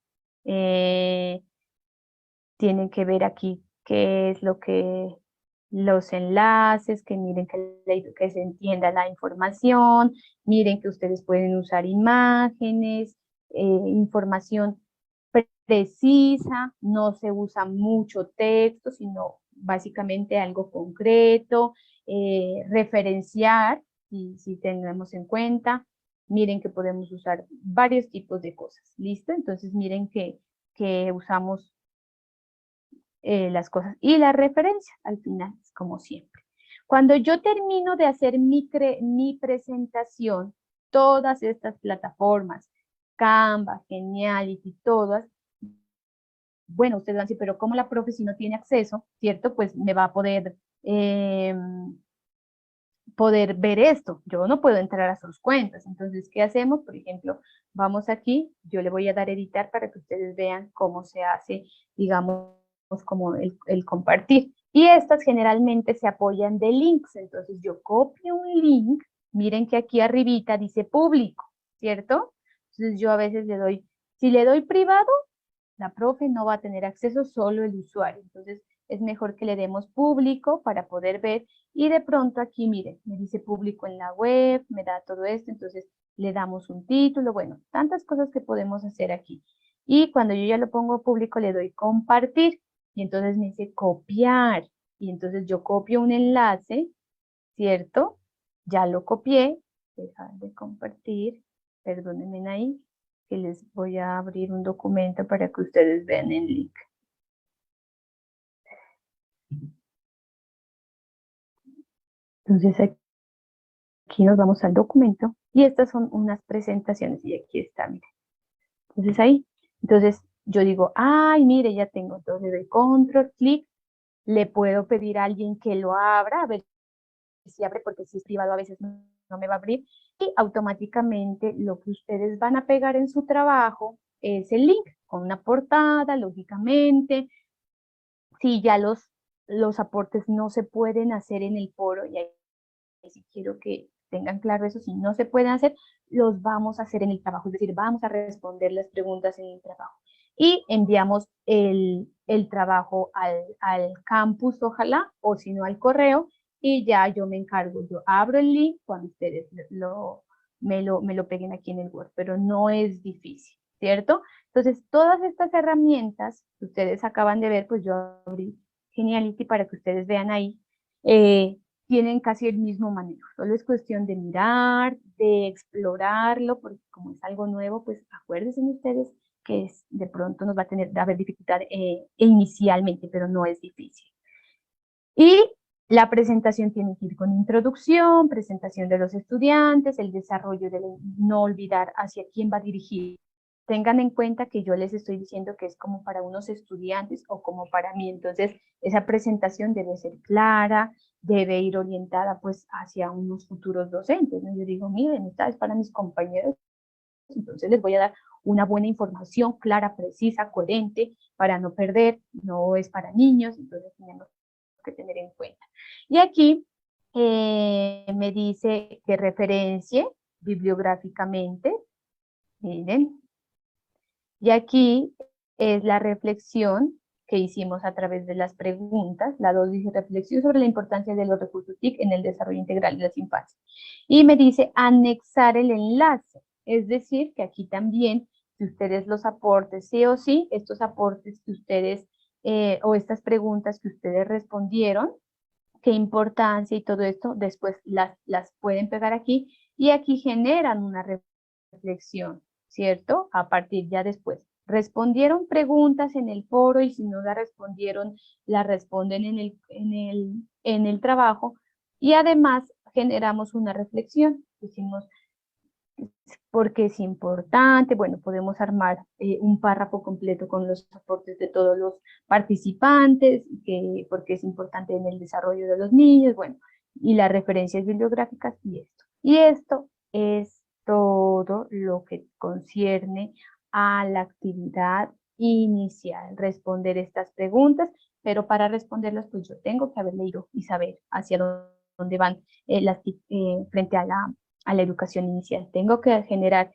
tienen que ver aquí qué es lo que, los enlaces, que miren que se entienda la información, miren que ustedes pueden usar imágenes, información precisa, no se usa mucho texto, sino básicamente algo concreto, referenciar, si tenemos en cuenta, miren que podemos usar varios tipos de cosas, ¿listo? Entonces miren que usamos las cosas y la referencia al final, como siempre. Cuando yo termino de hacer mi presentación, todas estas plataformas, Canva, Geniality, todas, bueno, ustedes van a decir, pero ¿cómo la profe si no tiene acceso, cierto? Pues me va a poder ver esto. Yo no puedo entrar a sus cuentas. Entonces, ¿qué hacemos? Por ejemplo, vamos aquí, yo le voy a dar editar para que ustedes vean cómo se hace, digamos, como el compartir. Y estas generalmente se apoyan de links. Entonces, yo copio un link. Miren que aquí arribita dice público, ¿cierto? Entonces, yo a veces le doy, si le doy privado, la profe no va a tener acceso, solo el usuario. Entonces, es mejor que le demos público para poder ver y de pronto aquí, miren, me dice público en la web, me da todo esto, entonces le damos un título, bueno, tantas cosas que podemos hacer aquí. Y cuando yo ya lo pongo público, le doy compartir y entonces me dice copiar y entonces yo copio un enlace, ¿cierto? Ya lo copié, dejar de compartir, perdónenme ahí, que les voy a abrir un documento para que ustedes vean el link. Entonces aquí nos vamos al documento y estas son unas presentaciones y aquí está, miren. Entonces ahí, entonces yo digo, ay, mire, ya tengo, entonces le doy control, clic, le puedo pedir a alguien que lo abra, a ver si abre, porque si es privado a veces no me va a abrir, y automáticamente lo que ustedes van a pegar en su trabajo es el link. con una portada, lógicamente. Si ya los aportes no se pueden hacer en el foro, y ahí sí quiero que tengan claro eso, si no se pueden hacer, los vamos a hacer en el trabajo, es decir, vamos a responder las preguntas en el trabajo. Y enviamos el trabajo al campus, ojalá, o si no al correo, y ya yo me encargo, yo abro el link cuando ustedes me lo peguen aquí en el Word, pero no es difícil, ¿cierto? Entonces, todas estas herramientas que ustedes acaban de ver, pues yo abrí Geniality para que ustedes vean ahí, tienen casi el mismo manejo. Solo es cuestión de mirar, de explorarlo, porque como es algo nuevo, pues acuérdense ustedes que de pronto nos va a haber dificultad inicialmente, pero no es difícil. Y la presentación tiene que ir con introducción, presentación de los estudiantes, el desarrollo de no olvidar hacia quién va dirigido. Tengan en cuenta que yo les estoy diciendo que es como para unos estudiantes o como para mí, entonces esa presentación debe ser clara, debe ir orientada pues hacia unos futuros docentes, ¿no? Yo digo, miren, esta es para mis compañeros, entonces les voy a dar una buena información clara, precisa, coherente, para no perder, no es para niños, entonces tenemos que tener en cuenta. Y aquí me dice que referencie bibliográficamente, miren, y aquí es la reflexión que hicimos a través de las preguntas. La 2 dice reflexión sobre la importancia de los recursos TIC en el desarrollo integral de las infancias. Y me dice anexar el enlace, es decir, que aquí también, si ustedes los aportes, sí o sí, estos aportes que ustedes, o estas preguntas que ustedes respondieron, qué importancia y todo esto, después las pueden pegar aquí, y aquí generan una reflexión, ¿cierto? A partir ya después. Respondieron preguntas en el foro y si no la respondieron, la responden en el trabajo y además generamos una reflexión. Decimos, ¿por qué es importante? Bueno, podemos armar un párrafo completo con los aportes de todos los participantes, porque es importante en el desarrollo de los niños, bueno, y las referencias bibliográficas y esto. Y esto es todo lo que concierne a la actividad inicial, responder estas preguntas, pero para responderlas, pues yo tengo que haber leído y saber hacia dónde van frente a la educación inicial. Tengo que generar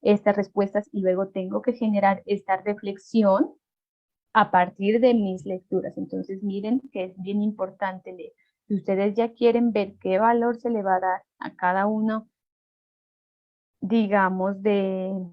estas respuestas y luego tengo que generar esta reflexión a partir de mis lecturas. Entonces, miren que es bien importante leer. Si ustedes ya quieren ver qué valor se le va a dar a cada uno, digamos, de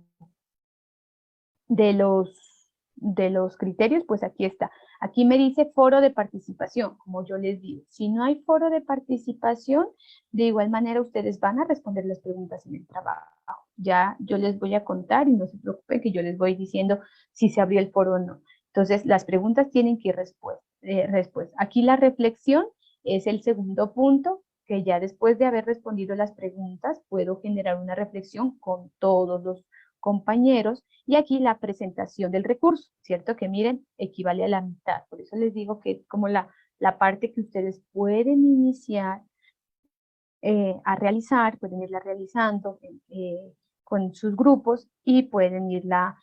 los criterios, pues aquí está. Aquí me dice foro de participación, como yo les digo. Si no hay foro de participación, de igual manera ustedes van a responder las preguntas en el trabajo. Ya yo les voy a contar y no se preocupen que yo les voy diciendo si se abrió el foro o no. Entonces, las preguntas tienen que ir respuesta. Aquí la reflexión es el segundo punto, que ya después de haber respondido las preguntas, puedo generar una reflexión con todos los compañeros, y aquí la presentación del recurso, ¿cierto? Que miren, equivale a la mitad, por eso les digo que es como la parte que ustedes pueden iniciar a realizar, pueden irla realizando con sus grupos y pueden irla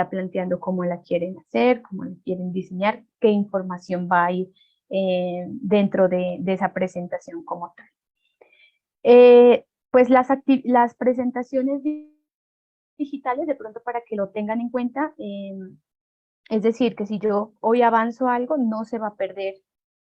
planteando cómo la quieren hacer, cómo la quieren diseñar, qué información va a ir dentro de esa presentación como tal. Pues las presentaciones digitales, de pronto para que lo tengan en cuenta, es decir, que si yo hoy avanzo algo, no se va a perder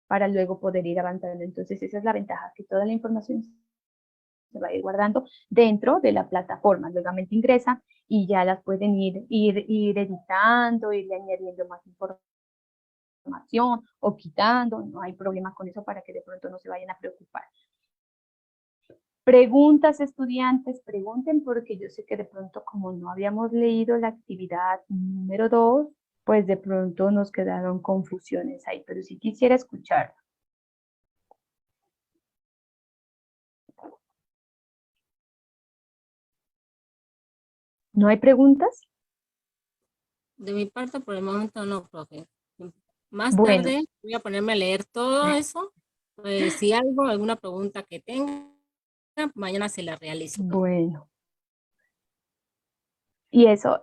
para luego poder ir avanzando. Entonces, esa es la ventaja, que toda la información se va a ir guardando dentro de la plataforma. Luego ingresan y ya las pueden ir editando, ir añadiendo más información o quitando, no hay problema con eso para que de pronto no se vayan a preocupar. Preguntas, estudiantes, pregunten, porque yo sé que de pronto como no habíamos leído la actividad número 2, pues de pronto nos quedaron confusiones ahí, pero sí quisiera escuchar. ¿No hay preguntas? De mi parte, por el momento no, profe. Más Bueno. tarde voy a ponerme a leer todo eso. Si alguna pregunta que tenga, mañana se la realizo. Bueno.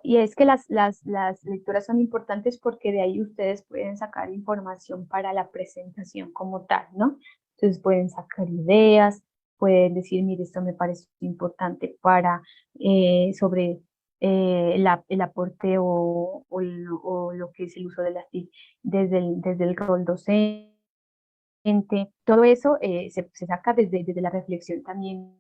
y es que las lecturas son importantes porque de ahí ustedes pueden sacar información para la presentación como tal, ¿no? Entonces pueden sacar ideas, pueden decir, mire, esto me parece importante para, sobre el aporte o lo que es el uso de las TIC desde el rol docente. Todo eso se saca desde la reflexión también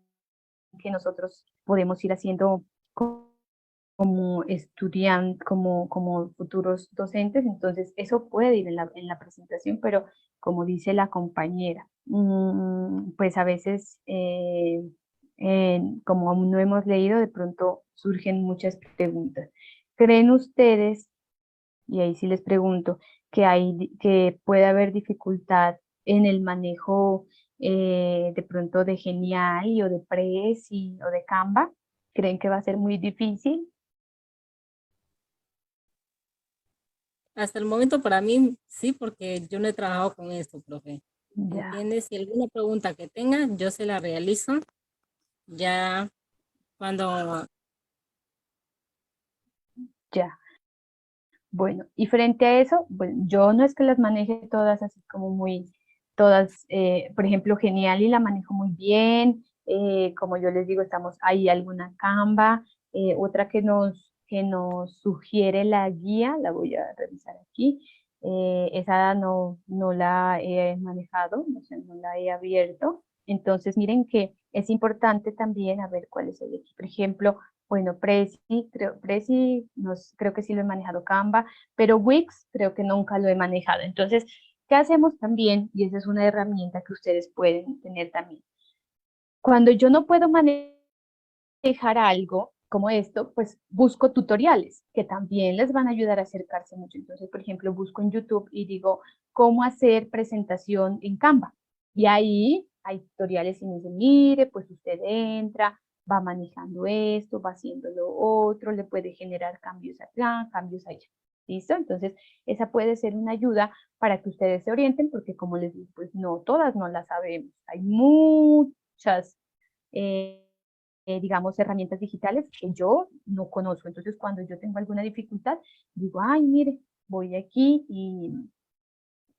que nosotros podemos ir haciendo como estudiantes, como futuros docentes, entonces eso puede ir en la presentación, pero como dice la compañera, pues a veces, como aún no hemos leído, de pronto surgen muchas preguntas. ¿Creen ustedes, y ahí sí les pregunto, que puede haber dificultad en el manejo de pronto de Genial o de Prezi o de Canva? ¿Creen que va a ser muy difícil? Hasta el momento para mí sí, porque yo no he trabajado con esto, profe. Ya, ¿Entiendes? Si alguna pregunta que tenga, yo se la realizo ya cuando... ya. Bueno, y frente a eso, bueno, yo no es que las maneje todas así como muy, todas, por ejemplo, Genial y la manejo muy bien, como yo les digo, estamos ahí alguna Canva, otra que nos sugiere la guía, la voy a revisar aquí, esa no la he manejado, no sé, no la he abierto, entonces miren que es importante también a ver cuál es el, por ejemplo, bueno, Prezi creo que sí lo he manejado Canva, pero Wix creo que nunca lo he manejado. Entonces, ¿qué hacemos también? Y esa es una herramienta que ustedes pueden tener también. Cuando yo no puedo manejar algo como esto, pues busco tutoriales que también les van a ayudar a acercarse mucho. Entonces, por ejemplo, busco en YouTube y digo, ¿cómo hacer presentación en Canva? Y ahí hay tutoriales y me dicen, mire, pues usted entra, va manejando esto, va haciendo lo otro, le puede generar cambios acá, cambios allá. ¿Listo? Entonces, esa puede ser una ayuda para que ustedes se orienten, porque como les digo, pues no, todas no las sabemos. Hay muchas digamos, herramientas digitales que yo no conozco. Entonces, cuando yo tengo alguna dificultad, digo, ay, mire, voy aquí y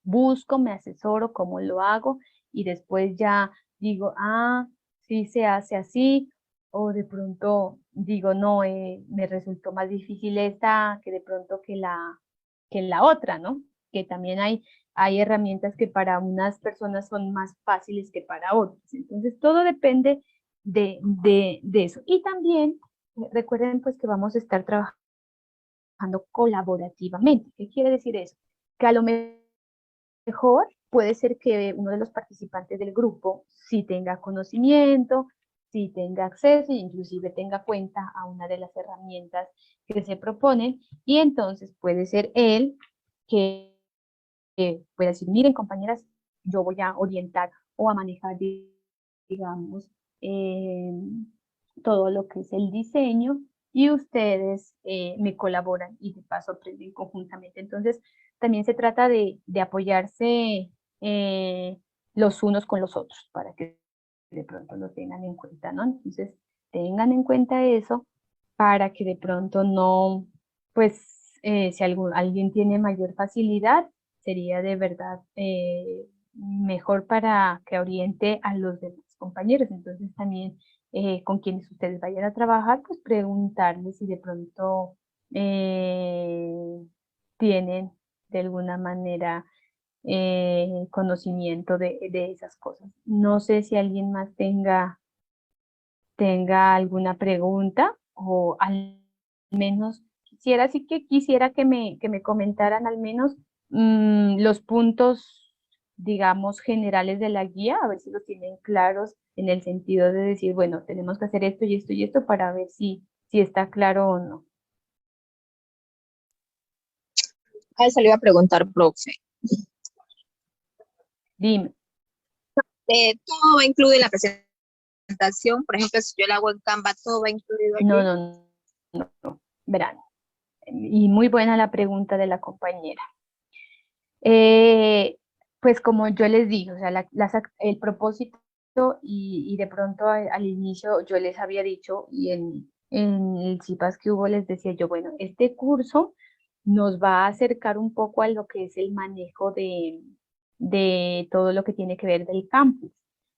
busco, me asesoro cómo lo hago y después ya digo, ah, sí se hace así, o de pronto digo, no, me resultó más difícil esta que de pronto que la otra, ¿no? Que también hay herramientas que para unas personas son más fáciles que para otras. Entonces, todo depende de eso. Y también recuerden pues que vamos a estar trabajando colaborativamente. ¿Qué quiere decir eso? Que a lo mejor puede ser que uno de los participantes del grupo sí tenga conocimiento, sí tenga acceso e inclusive tenga cuenta a una de las herramientas que se proponen y entonces puede ser él que pueda decir, miren compañeras, yo voy a orientar o a manejar, digamos, eh, todo lo que es el diseño y ustedes me colaboran y de paso aprenden conjuntamente. Entonces, también se trata de apoyarse los unos con los otros para que de pronto lo tengan en cuenta, ¿no? Entonces, tengan en cuenta eso para que de pronto no, pues, si alguien tiene mayor facilidad, sería de verdad mejor para que oriente a los demás compañeros. Entonces, también con quienes ustedes vayan a trabajar, pues preguntarles si de pronto tienen de alguna manera conocimiento de esas cosas. No sé si alguien más tenga alguna pregunta o al menos quisiera que me comentaran al menos los puntos, digamos, generales de la guía, a ver si los tienen claros en el sentido de decir, bueno, tenemos que hacer esto y esto y esto para ver si está claro o no. A eso le iba a preguntar, profe. Dime. ¿Todo va incluido en la presentación? Por ejemplo, si yo la hago en Canva, ¿todo va incluido allí? No. Verán. Y muy buena la pregunta de la compañera. Pues como yo les digo, o sea, el propósito y de pronto al inicio yo les había dicho y en el CIPAS que hubo les decía yo, bueno, este curso nos va a acercar un poco a lo que es el manejo de todo lo que tiene que ver del campus,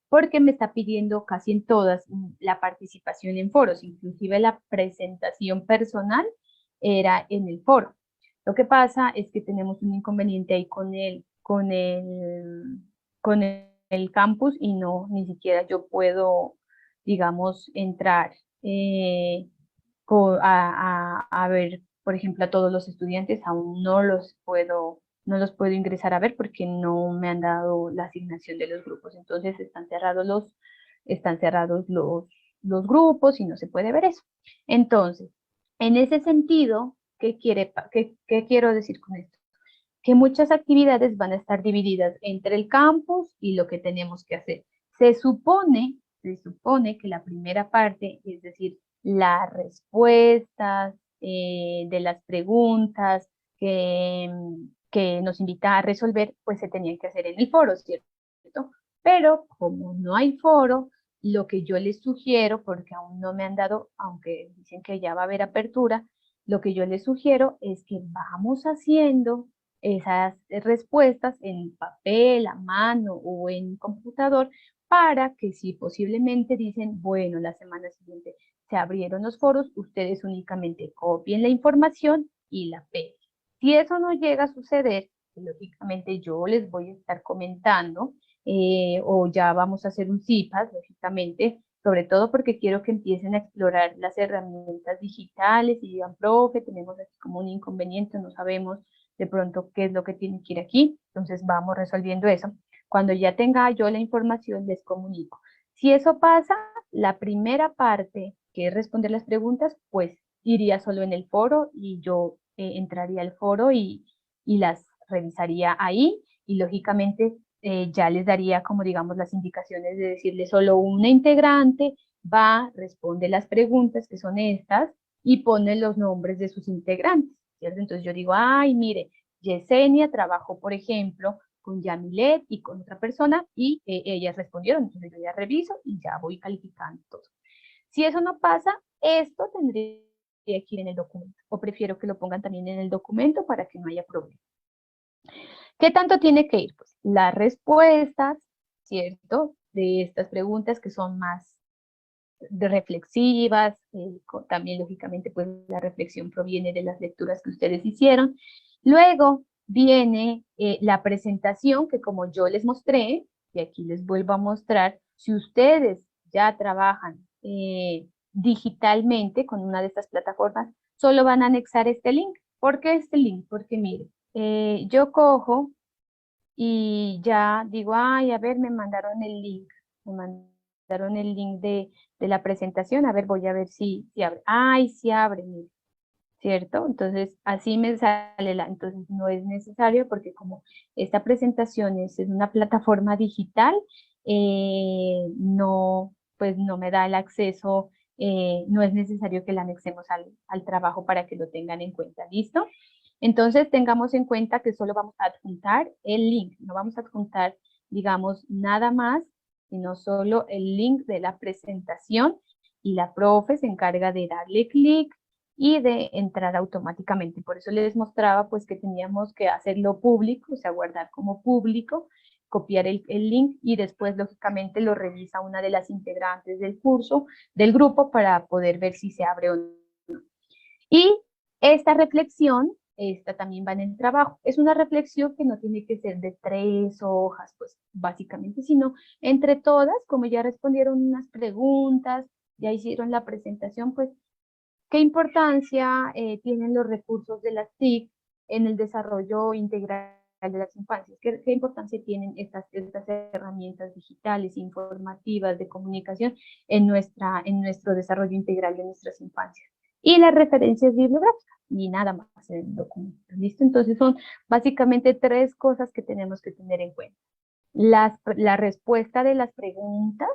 porque me está pidiendo casi en todas la participación en foros, inclusive la presentación personal era en el foro. Lo que pasa es que tenemos un inconveniente ahí con el campus y no, ni siquiera yo puedo, digamos, entrar a ver, por ejemplo, a todos los estudiantes, aún no los puedo ingresar a ver porque no me han dado la asignación de los grupos. Entonces están cerrados los grupos y no se puede ver eso. Entonces, en ese sentido, ¿qué quiero decir con esto? Que muchas actividades van a estar divididas entre el campus y lo que tenemos que hacer. Se supone que la primera parte, es decir, las respuestas de las preguntas que nos invita a resolver, pues se tenían que hacer en el foro, ¿cierto? Pero como no hay foro, lo que yo les sugiero, porque aún no me han dado, aunque dicen que ya va a haber apertura, lo que yo les sugiero es que vamos haciendo esas respuestas en papel, a mano o en computador para que si posiblemente dicen, bueno, la semana siguiente se abrieron los foros, ustedes únicamente copien la información y la peguen. Si eso no llega a suceder, lógicamente yo les voy a estar comentando o ya vamos a hacer un CIPAS, lógicamente, sobre todo porque quiero que empiecen a explorar las herramientas digitales y digan, profe, tenemos aquí como un inconveniente, no sabemos de pronto qué es lo que tiene que ir aquí, entonces vamos resolviendo eso. Cuando ya tenga yo la información, les comunico. Si eso pasa, la primera parte, que es responder las preguntas, pues iría solo en el foro y yo entraría al foro y las revisaría ahí y lógicamente ya les daría como digamos las indicaciones de decirle solo una integrante va, responde las preguntas que son estas y pone los nombres de sus integrantes, ¿cierto? Entonces yo digo, ay, mire, Yesenia trabajó, por ejemplo, con Yamilet y con otra persona y ellas respondieron, entonces yo ya reviso y ya voy calificando todo. Si eso no pasa, esto tendría que ir en el documento, o prefiero que lo pongan también en el documento para que no haya problema. ¿Qué tanto tiene que ir? Pues las respuestas, ¿cierto? De estas preguntas que son más reflexivas, también lógicamente pues la reflexión proviene de las lecturas que ustedes hicieron. Luego viene la presentación que como yo les mostré, y aquí les vuelvo a mostrar, si ustedes ya trabajan digitalmente con una de estas plataformas, solo van a anexar este link. ¿Por qué este link? Porque mire, yo cojo y ya digo, ay, a ver, me mandaron el link de la presentación, a ver, voy a ver si abre. Ay, sí abre, mire, ¿cierto? Entonces, así me sale entonces no es necesario porque como esta presentación es en una plataforma digital, no, pues no me da el acceso, no es necesario que la anexemos al trabajo para que lo tengan en cuenta, ¿listo? Entonces, tengamos en cuenta que solo vamos a adjuntar el link, no vamos a adjuntar, digamos, nada más, sino solo el link de la presentación y la profe se encarga de darle clic y de entrar automáticamente. Por eso les mostraba pues que teníamos que hacerlo público, o sea, guardar como público, copiar el link y después lógicamente lo revisa una de las integrantes del curso, del grupo, para poder ver si se abre o no. Y esta reflexión, esta también va en el trabajo. Es una reflexión que no tiene que ser de 3 hojas, pues básicamente, sino entre todas, como ya respondieron unas preguntas, ya hicieron la presentación, pues ¿qué importancia tienen los recursos de las TIC en el desarrollo integral de las infancias? ¿Qué importancia tienen estas herramientas digitales, informativas, de comunicación en nuestro desarrollo integral de nuestras infancias? Y las referencias bibliográficas, ni nada más en el documento, ¿listo? Entonces son básicamente 3 cosas que tenemos que tener en cuenta. La respuesta de las preguntas,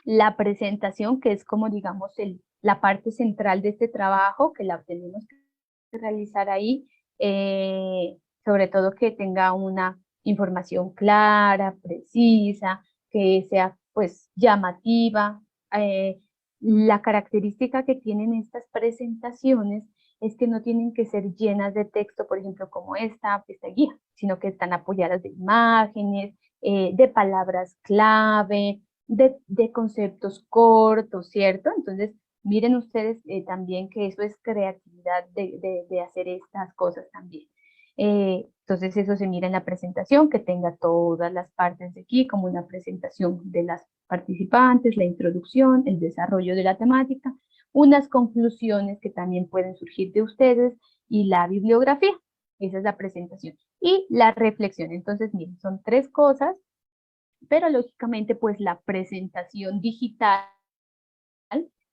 la presentación, que es como digamos la parte central de este trabajo, que la tenemos que realizar ahí, sobre todo que tenga una información clara, precisa, que sea pues llamativa, La característica que tienen estas presentaciones es que no tienen que ser llenas de texto, por ejemplo, como esta guía, sino que están apoyadas de imágenes, de palabras clave, de conceptos cortos, ¿cierto? Entonces, miren ustedes también que eso es creatividad de hacer estas cosas también. Entonces eso se mira en la presentación, que tenga todas las partes de aquí, como una presentación de las participantes, la introducción, el desarrollo de la temática, unas conclusiones que también pueden surgir de ustedes y la bibliografía. Esa es la presentación. Y la reflexión. Entonces, miren, son 3 cosas, pero lógicamente pues la presentación digital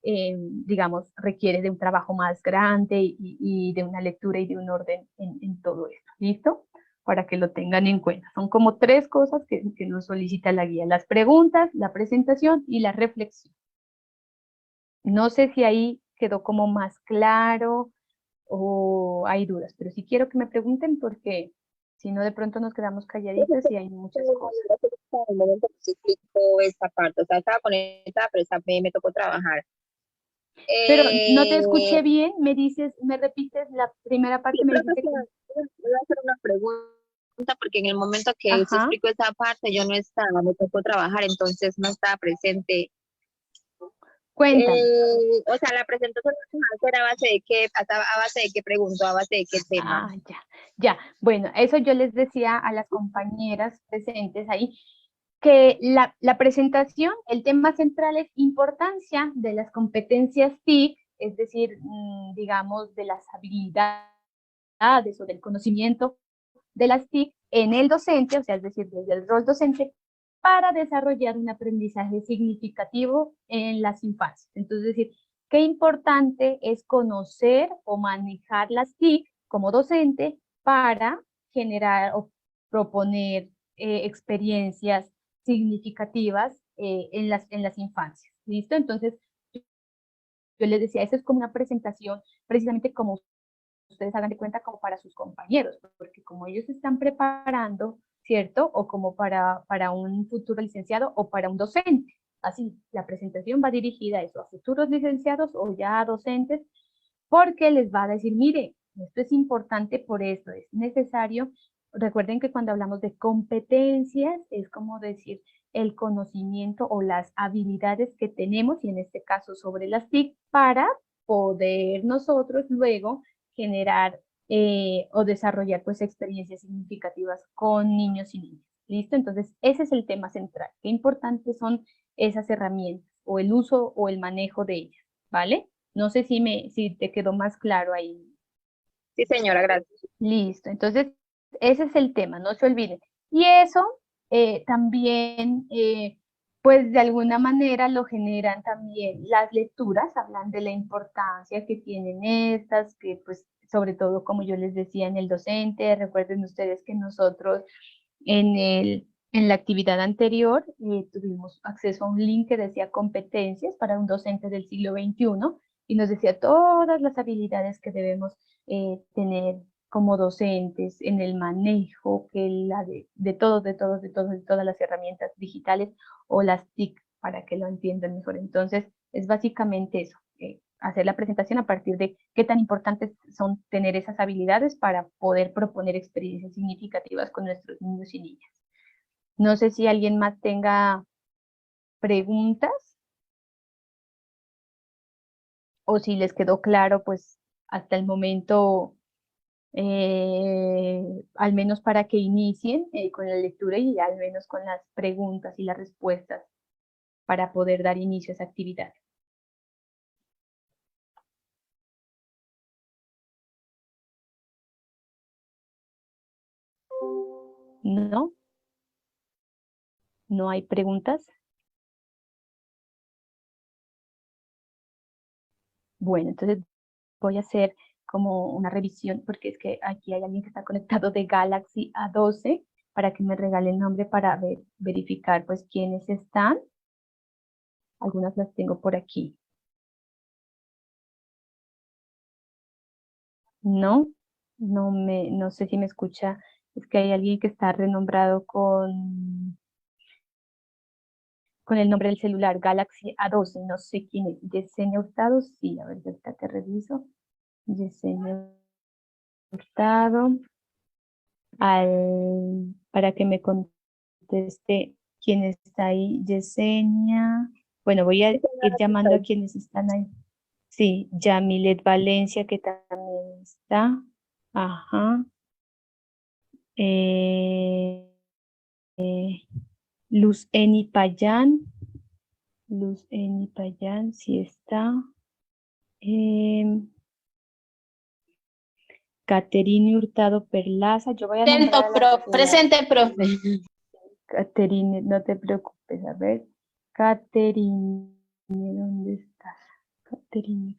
digamos, requiere de un trabajo más grande y de una lectura y de un orden en todo esto. ¿Listo? Para que lo tengan en cuenta. Son como 3 cosas que nos solicita la guía. Las preguntas, la presentación y la reflexión. No sé si ahí quedó como más claro o hay dudas, pero sí quiero que me pregunten porque si no de pronto nos quedamos calladitas y hay muchas cosas. En el momento que se explicó esta parte, o sea, estaba conectada, pero esa me tocó trabajar. Pero no te escuché bien, me dices, me repites la primera parte, Sí, me profesora, dijiste que... voy a hacer una pregunta porque en el momento que se Ajá, explicó esa parte yo no estaba, me tocó trabajar, entonces no estaba presente. cuéntame. O sea, la presentación era a base de qué, a base de qué pregunto, a base de qué tema. Ah, ya. Bueno, eso yo les decía a las compañeras presentes ahí, que la presentación, el tema central es importancia de las competencias TIC, es decir, digamos, de las habilidades o del conocimiento de las TIC en el docente, o sea, es decir, desde el rol docente, para desarrollar un aprendizaje significativo en las infancias. Entonces, es decir, qué importante es conocer o manejar las TIC como docente para generar o proponer experiencias significativas en las infancias. ¿Listo? Entonces, yo les decía, eso es como una presentación, precisamente como ustedes hagan de cuenta como para sus compañeros, porque como ellos se están preparando, ¿cierto? O como para un futuro licenciado o para un docente. Así, la presentación va dirigida a eso, a futuros licenciados o ya a docentes, porque les va a decir, mire, esto es importante por esto, es necesario. Recuerden que cuando hablamos de competencias, es como decir el conocimiento o las habilidades que tenemos, y en este caso sobre las TIC, para poder nosotros luego generar o desarrollar pues experiencias significativas con niños y niñas. ¿Listo? Entonces, ese es el tema central. Qué importantes son esas herramientas o el uso o el manejo de ellas, ¿vale? No sé si te quedó más claro ahí. Sí, señora, gracias. Listo, entonces ese es el tema, no se olviden. Y eso también, pues de alguna manera lo generan también las lecturas, hablan de la importancia que tienen estas, que pues sobre todo como yo les decía en el docente, recuerden ustedes que nosotros en la actividad anterior tuvimos acceso a un link que decía competencias para un docente del siglo XXI y nos decía todas las habilidades que debemos tener como docentes en el manejo de todas las herramientas digitales o las TIC para que lo entiendan mejor. Entonces, es básicamente eso, hacer la presentación a partir de qué tan importantes son tener esas habilidades para poder proponer experiencias significativas con nuestros niños y niñas. No sé si alguien más tenga preguntas o si les quedó claro, pues hasta el momento al menos para que inicien con la lectura y al menos con las preguntas y las respuestas para poder dar inicio a esa actividad. ¿No? ¿No hay preguntas? Bueno, entonces voy a hacer como una revisión porque es que aquí hay alguien que está conectado de Galaxy A12 para que me regale el nombre para verificar pues quiénes están. Algunas las tengo por aquí. No, no sé si me escucha. Es que hay alguien que está renombrado con con el nombre del celular Galaxy A12, no sé quién es, Yesenia Hurtado, sí, a ver, ahorita te reviso. Yesenia Hurtado, para que me conteste quién está ahí, Yesenia. Bueno, voy a ir llamando a quienes están ahí. Sí, Yamilet Valencia, que también está. Ajá. Luz Eni Payán. Luz Eni Payán, sí está. Caterine Hurtado Perlaza. Yo voy a nombrar a las que Presente, profe. Caterine, no te preocupes, a ver. Caterine, ¿dónde estás? Caterine.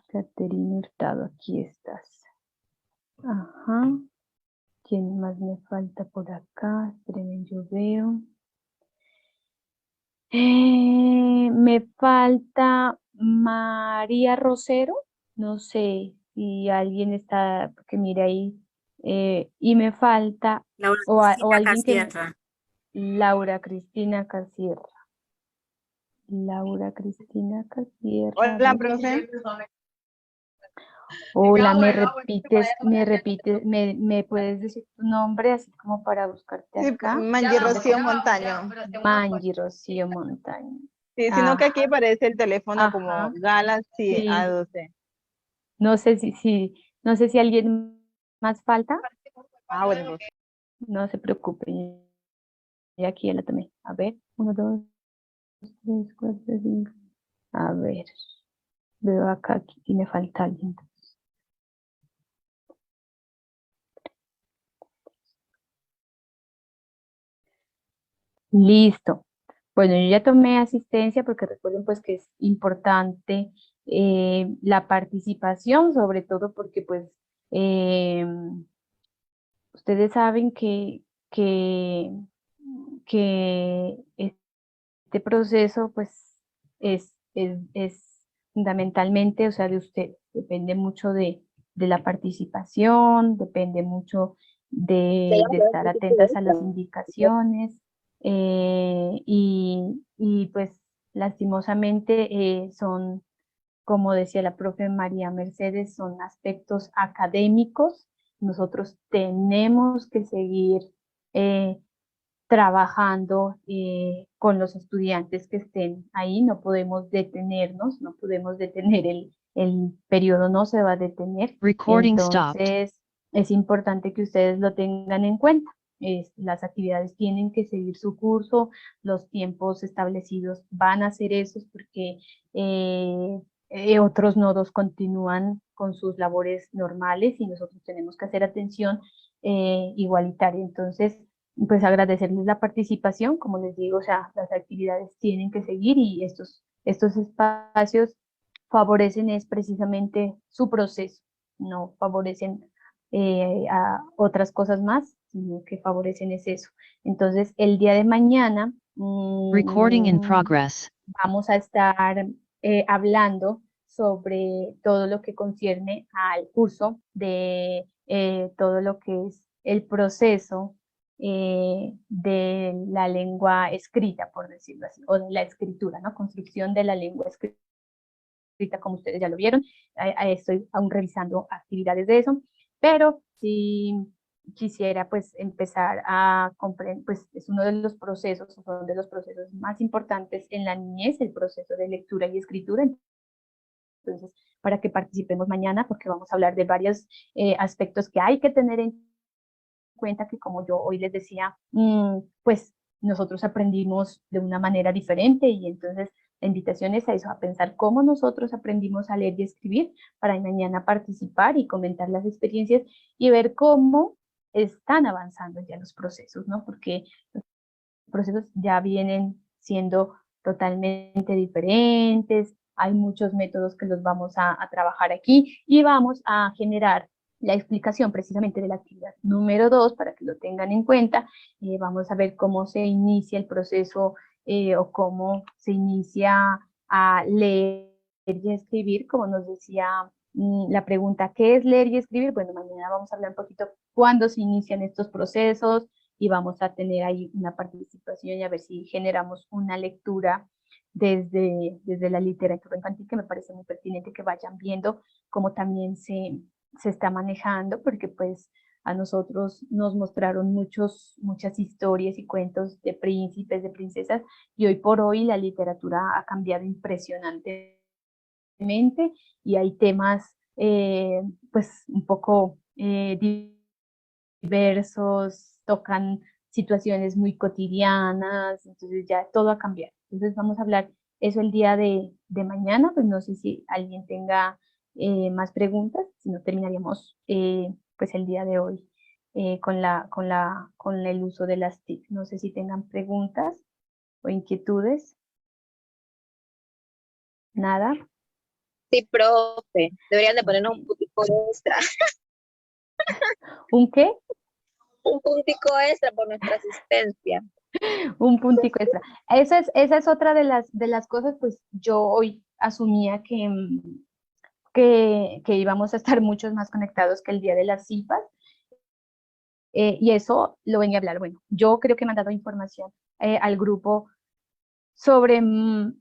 Caterine Hurtado, aquí estás. Ajá. ¿Quién más me falta por acá? Espérenme, yo veo. Me falta María Rosero. No sé si alguien está, que mire ahí. Y me falta, Laura o Cristina alguien que me... Casierra. Laura Cristina Casierra. Laura Cristina Casierra. Hola, profe. Hola, me puedes decir tu nombre así como para buscarte Sí, acá. Mangi Rocío Montaño. Mangi Rocío Montaño. Sí, sino que aquí Ajá, aparece el teléfono como ajá, Galaxy sí. A12. No sé no sé si alguien más falta. Ah, bueno, pues. No se preocupe. Y aquí ya la tomé. A ver, 1, 2, 3, 4, 5. A ver, veo acá y me falta alguien. Listo. Bueno, yo ya tomé asistencia porque recuerden pues que es importante la participación, sobre todo porque pues eh, ustedes saben que este proceso pues es fundamentalmente, o sea, de usted, depende mucho de la participación, depende mucho de estar atentas a las indicaciones y pues lastimosamente son, como decía la profe María Mercedes, son aspectos académicos. Nosotros tenemos que seguir eh, trabajando con los estudiantes que estén ahí, no podemos detenernos, no podemos detener el periodo, no se va a detener. Recording stopped. Entonces, es importante que ustedes lo tengan en cuenta. Las actividades tienen que seguir su curso, los tiempos establecidos van a ser esos porque otros nodos continúan con sus labores normales y nosotros tenemos que hacer atención igualitaria. Entonces, pues agradecerles la participación, como les digo, o sea, las actividades tienen que seguir y estos espacios favorecen es precisamente su proceso, no favorecen a otras cosas más, sino que favorecen es eso. Entonces, el día de mañana Recording in progress. vamos a estar hablando sobre todo lo que concierne al curso de todo lo que es el proceso de la lengua escrita, por decirlo así, o de la escritura, ¿no? Construcción de la lengua escrita, como ustedes ya lo vieron. Estoy aún revisando actividades de eso, pero si quisiera pues empezar a comprender, pues es uno de los procesos, son de los procesos más importantes en la niñez, el proceso de lectura y escritura. Entonces, para que participemos mañana, porque vamos a hablar de varios aspectos que hay que tener en cuenta, que como yo hoy les decía, pues nosotros aprendimos de una manera diferente y entonces la invitación es a eso, a pensar cómo nosotros aprendimos a leer y escribir para mañana participar y comentar las experiencias y ver cómo están avanzando ya los procesos, ¿no? Porque los procesos ya vienen siendo totalmente diferentes, hay muchos métodos que los vamos a trabajar aquí y vamos a generar la explicación precisamente de la actividad número 2 para que lo tengan en cuenta. Vamos a ver cómo se inicia el proceso o cómo se inicia a leer y escribir, como nos decía la pregunta, ¿qué es leer y escribir? Bueno, mañana vamos a hablar un poquito cuándo se inician estos procesos y vamos a tener ahí una participación y a ver si generamos una lectura desde la literatura infantil, que me parece muy pertinente que vayan viendo cómo también se está manejando, porque pues a nosotros nos mostraron muchas historias y cuentos de príncipes, de princesas, y hoy por hoy la literatura ha cambiado impresionantemente y hay temas pues un poco diversos, tocan situaciones muy cotidianas, entonces ya todo ha cambiado. Entonces vamos a hablar eso el día de mañana, pues no sé si alguien tenga más preguntas, si no terminaríamos pues el día de hoy con el uso de las TIC. No sé si tengan preguntas o inquietudes. Nada. Sí, profe, deberían de ponernos un puntico extra, ¿Un qué? un puntico extra por nuestra asistencia. Un puntico extra. Esa es otra de las cosas, pues yo hoy asumía que íbamos a estar muchos más conectados que el día de las CIPAS, y eso lo venía a hablar. Bueno, yo creo que me han dado información al grupo sobre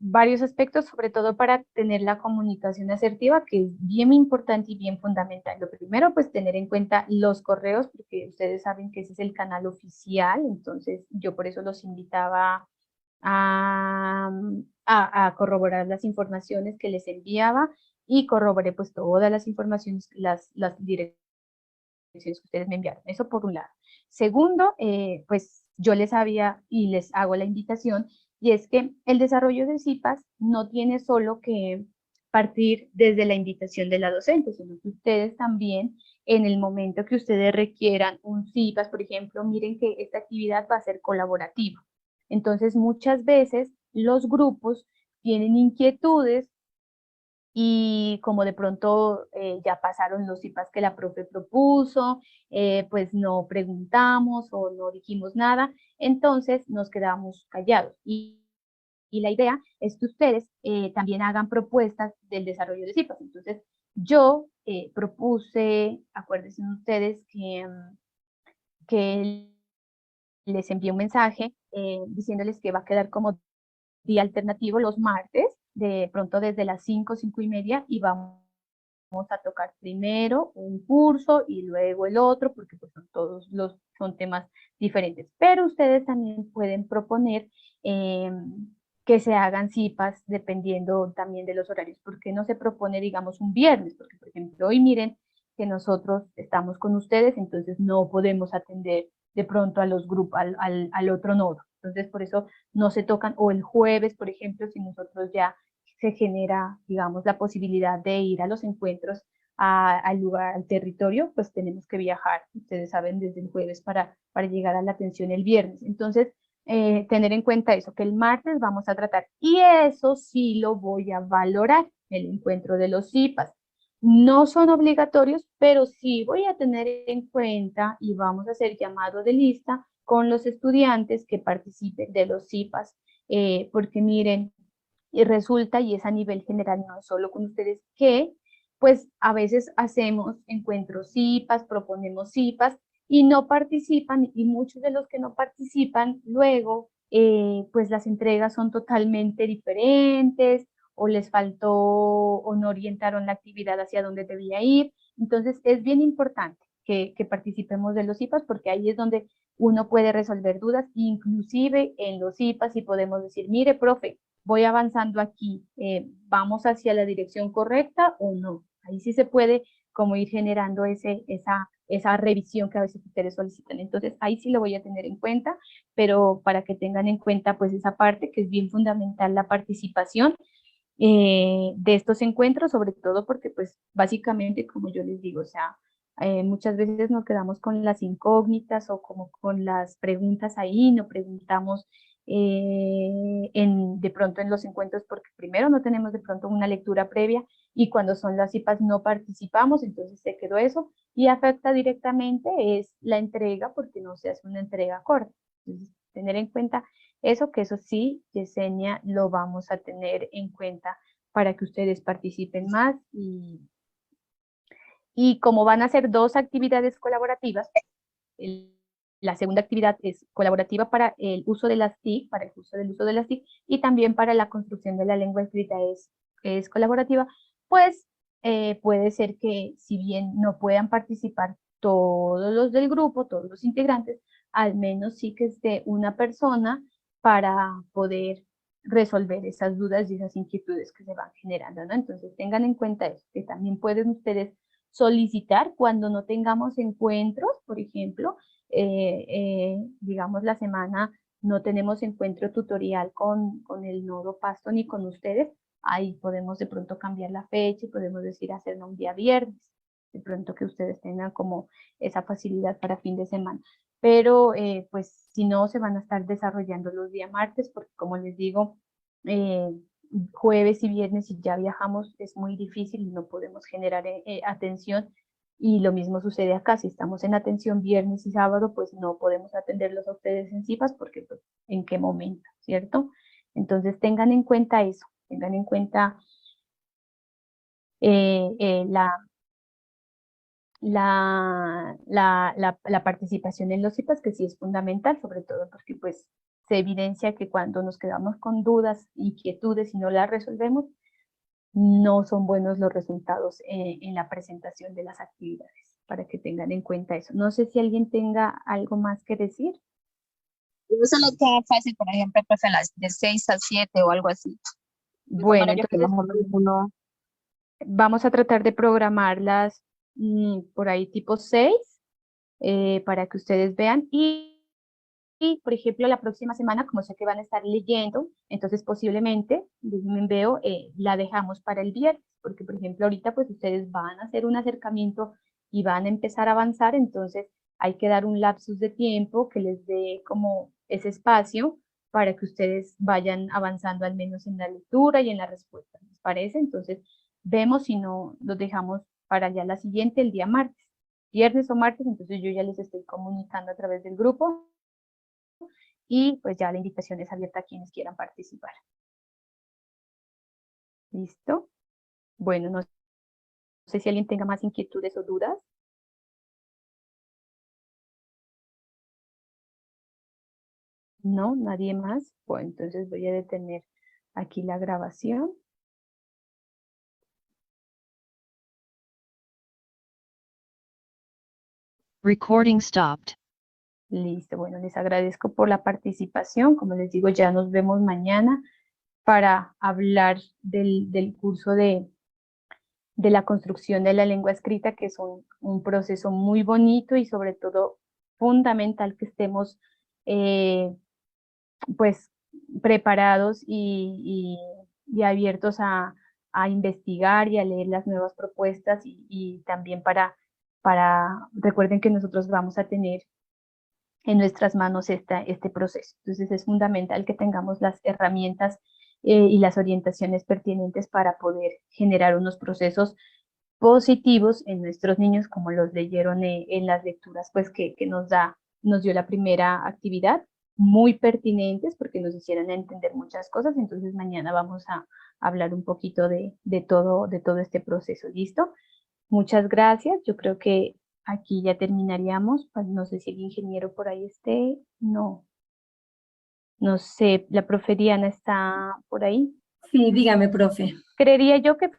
varios aspectos, sobre todo para tener la comunicación asertiva, que es bien importante y bien fundamental. Lo primero, pues tener en cuenta los correos, porque ustedes saben que ese es el canal oficial, entonces yo por eso los invitaba a corroborar las informaciones que les enviaba, y corroboré pues todas las informaciones, las direcciones que ustedes me enviaron. Eso por un lado. Segundo, pues yo les había y les hago la invitación, y es que el desarrollo de CIPAS no tiene solo que partir desde la invitación de la docente, sino que ustedes también, en el momento que ustedes requieran un CIPAS, por ejemplo, miren que esta actividad va a ser colaborativa. Entonces, muchas veces los grupos tienen inquietudes y como de pronto ya pasaron los CIPAS que la profe propuso, pues no preguntamos o no dijimos nada, entonces nos quedamos callados. Y la idea es que ustedes también hagan propuestas del desarrollo de CIPAS. Entonces, yo propuse, acuérdense ustedes que les envié un mensaje diciéndoles que va a quedar como día alternativo los martes, de pronto desde las 5, 5:30, y vamos a tocar primero un curso y luego el otro, porque pues son temas diferentes. Pero ustedes también pueden proponer que se hagan CIPAS dependiendo también de los horarios. ¿Por qué no se propone, digamos, un viernes? Porque, por ejemplo, hoy miren que nosotros estamos con ustedes, entonces no podemos atender de pronto a los grupos, al otro nodo. Entonces, por eso no se tocan, o el jueves, por ejemplo, si nosotros ya se genera, digamos, la posibilidad de ir a los encuentros al lugar, al territorio, pues tenemos que viajar, ustedes saben, desde el jueves para llegar a la atención el viernes. Entonces, tener en cuenta eso, que el martes vamos a tratar, y eso sí lo voy a valorar, el encuentro de los CIPAS. No son obligatorios, pero sí voy a tener en cuenta y vamos a hacer llamado de lista con los estudiantes que participen de los CIPAS, porque miren, y resulta, y es a nivel general, no solo con ustedes, que pues a veces hacemos encuentros CIPAS, proponemos CIPAS y no participan, y muchos de los que no participan luego, pues las entregas son totalmente diferentes, o les faltó o no orientaron la actividad hacia donde debía ir. Entonces es bien importante que participemos de los CIPAS, porque ahí es donde uno puede resolver dudas, inclusive en los CIPAS, y podemos decir, mire, profe, voy avanzando aquí, ¿vamos hacia la dirección correcta o no? Ahí sí se puede como ir generando esa revisión que a veces ustedes solicitan. Entonces, ahí sí lo voy a tener en cuenta, pero para que tengan en cuenta pues esa parte que es bien fundamental, la participación de estos encuentros, sobre todo porque pues básicamente, como yo les digo, o sea, muchas veces nos quedamos con las incógnitas o como con las preguntas ahí, no preguntamos de pronto en los encuentros, porque primero no tenemos de pronto una lectura previa, y cuando son las CIPAS no participamos, entonces se quedó eso y afecta directamente es la entrega, porque no se hace una entrega corta. Entonces, tener en cuenta eso, que eso sí, Yesenia, lo vamos a tener en cuenta para que ustedes participen más, y como van a ser 2 actividades colaborativas, el la segunda actividad es colaborativa para el uso de las TIC, para el uso del uso de las TIC, y también para la construcción de la lengua escrita es colaborativa, pues puede ser que si bien no puedan participar todos los del grupo, todos los integrantes, al menos sí que esté una persona para poder resolver esas dudas y esas inquietudes que se van generando, ¿no? Entonces tengan en cuenta eso, que también pueden ustedes solicitar cuando no tengamos encuentros, por ejemplo, digamos la semana no tenemos encuentro tutorial con el nodo Pasto ni con ustedes, ahí podemos de pronto cambiar la fecha y podemos decir hacerlo un día viernes, de pronto que ustedes tengan como esa facilidad para fin de semana. Pero pues si no, se van a estar desarrollando los días martes, porque como les digo, jueves y viernes, si ya viajamos, es muy difícil y no podemos generar atención. Y lo mismo sucede acá, si estamos en atención viernes y sábado, pues no podemos atenderlos a ustedes en CIFAS, porque pues, ¿en qué momento? ¿Cierto? Entonces tengan en cuenta eso, tengan en cuenta la participación en los CIFAS, que sí es fundamental, sobre todo porque pues se evidencia que cuando nos quedamos con dudas, inquietudes y no las resolvemos, no son buenos los resultados en la presentación de las actividades, para que tengan en cuenta eso. No sé si alguien tenga algo más que decir. Eso no queda fácil, por ejemplo, pues en las de 6 a 7 o algo así. Bueno, Horario que entonces más o menos uno- vamos a tratar de programarlas por ahí tipo 6 para que ustedes vean. Y, por ejemplo, la próxima semana, como sé que van a estar leyendo, entonces posiblemente, déjenme veo, la dejamos para el viernes, porque, por ejemplo, ahorita pues ustedes van a hacer un acercamiento y van a empezar a avanzar, entonces hay que dar un lapsus de tiempo que les dé como ese espacio para que ustedes vayan avanzando al menos en la lectura y en la respuesta, ¿les parece? Entonces, vemos si no los dejamos para ya la siguiente, el día martes, viernes o martes, entonces yo ya les estoy comunicando a través del grupo y pues ya la invitación es abierta a quienes quieran participar. ¿Listo? Bueno, no sé si alguien tenga más inquietudes o dudas. No, nadie más. Bueno, entonces voy a detener aquí la grabación. Recording stopped. Listo, bueno, les agradezco por la participación. Como les digo, ya nos vemos mañana para hablar del curso de la construcción de la lengua escrita, que es un proceso muy bonito y sobre todo fundamental que estemos pues preparados y abiertos a investigar y a leer las nuevas propuestas y también recuerden que nosotros vamos a tener en nuestras manos este proceso. Entonces es fundamental que tengamos las herramientas y las orientaciones pertinentes para poder generar unos procesos positivos en nuestros niños, como los leyeron en las lecturas pues que nos dio la primera actividad, muy pertinentes porque nos hicieron entender muchas cosas. Entonces mañana vamos a hablar un poquito de todo este proceso. ¿Listo? Muchas gracias. Yo creo que aquí ya terminaríamos. Pues no sé si el ingeniero por ahí esté. No. No sé, la profe Diana está por ahí. Sí, dígame, profe. Creería yo que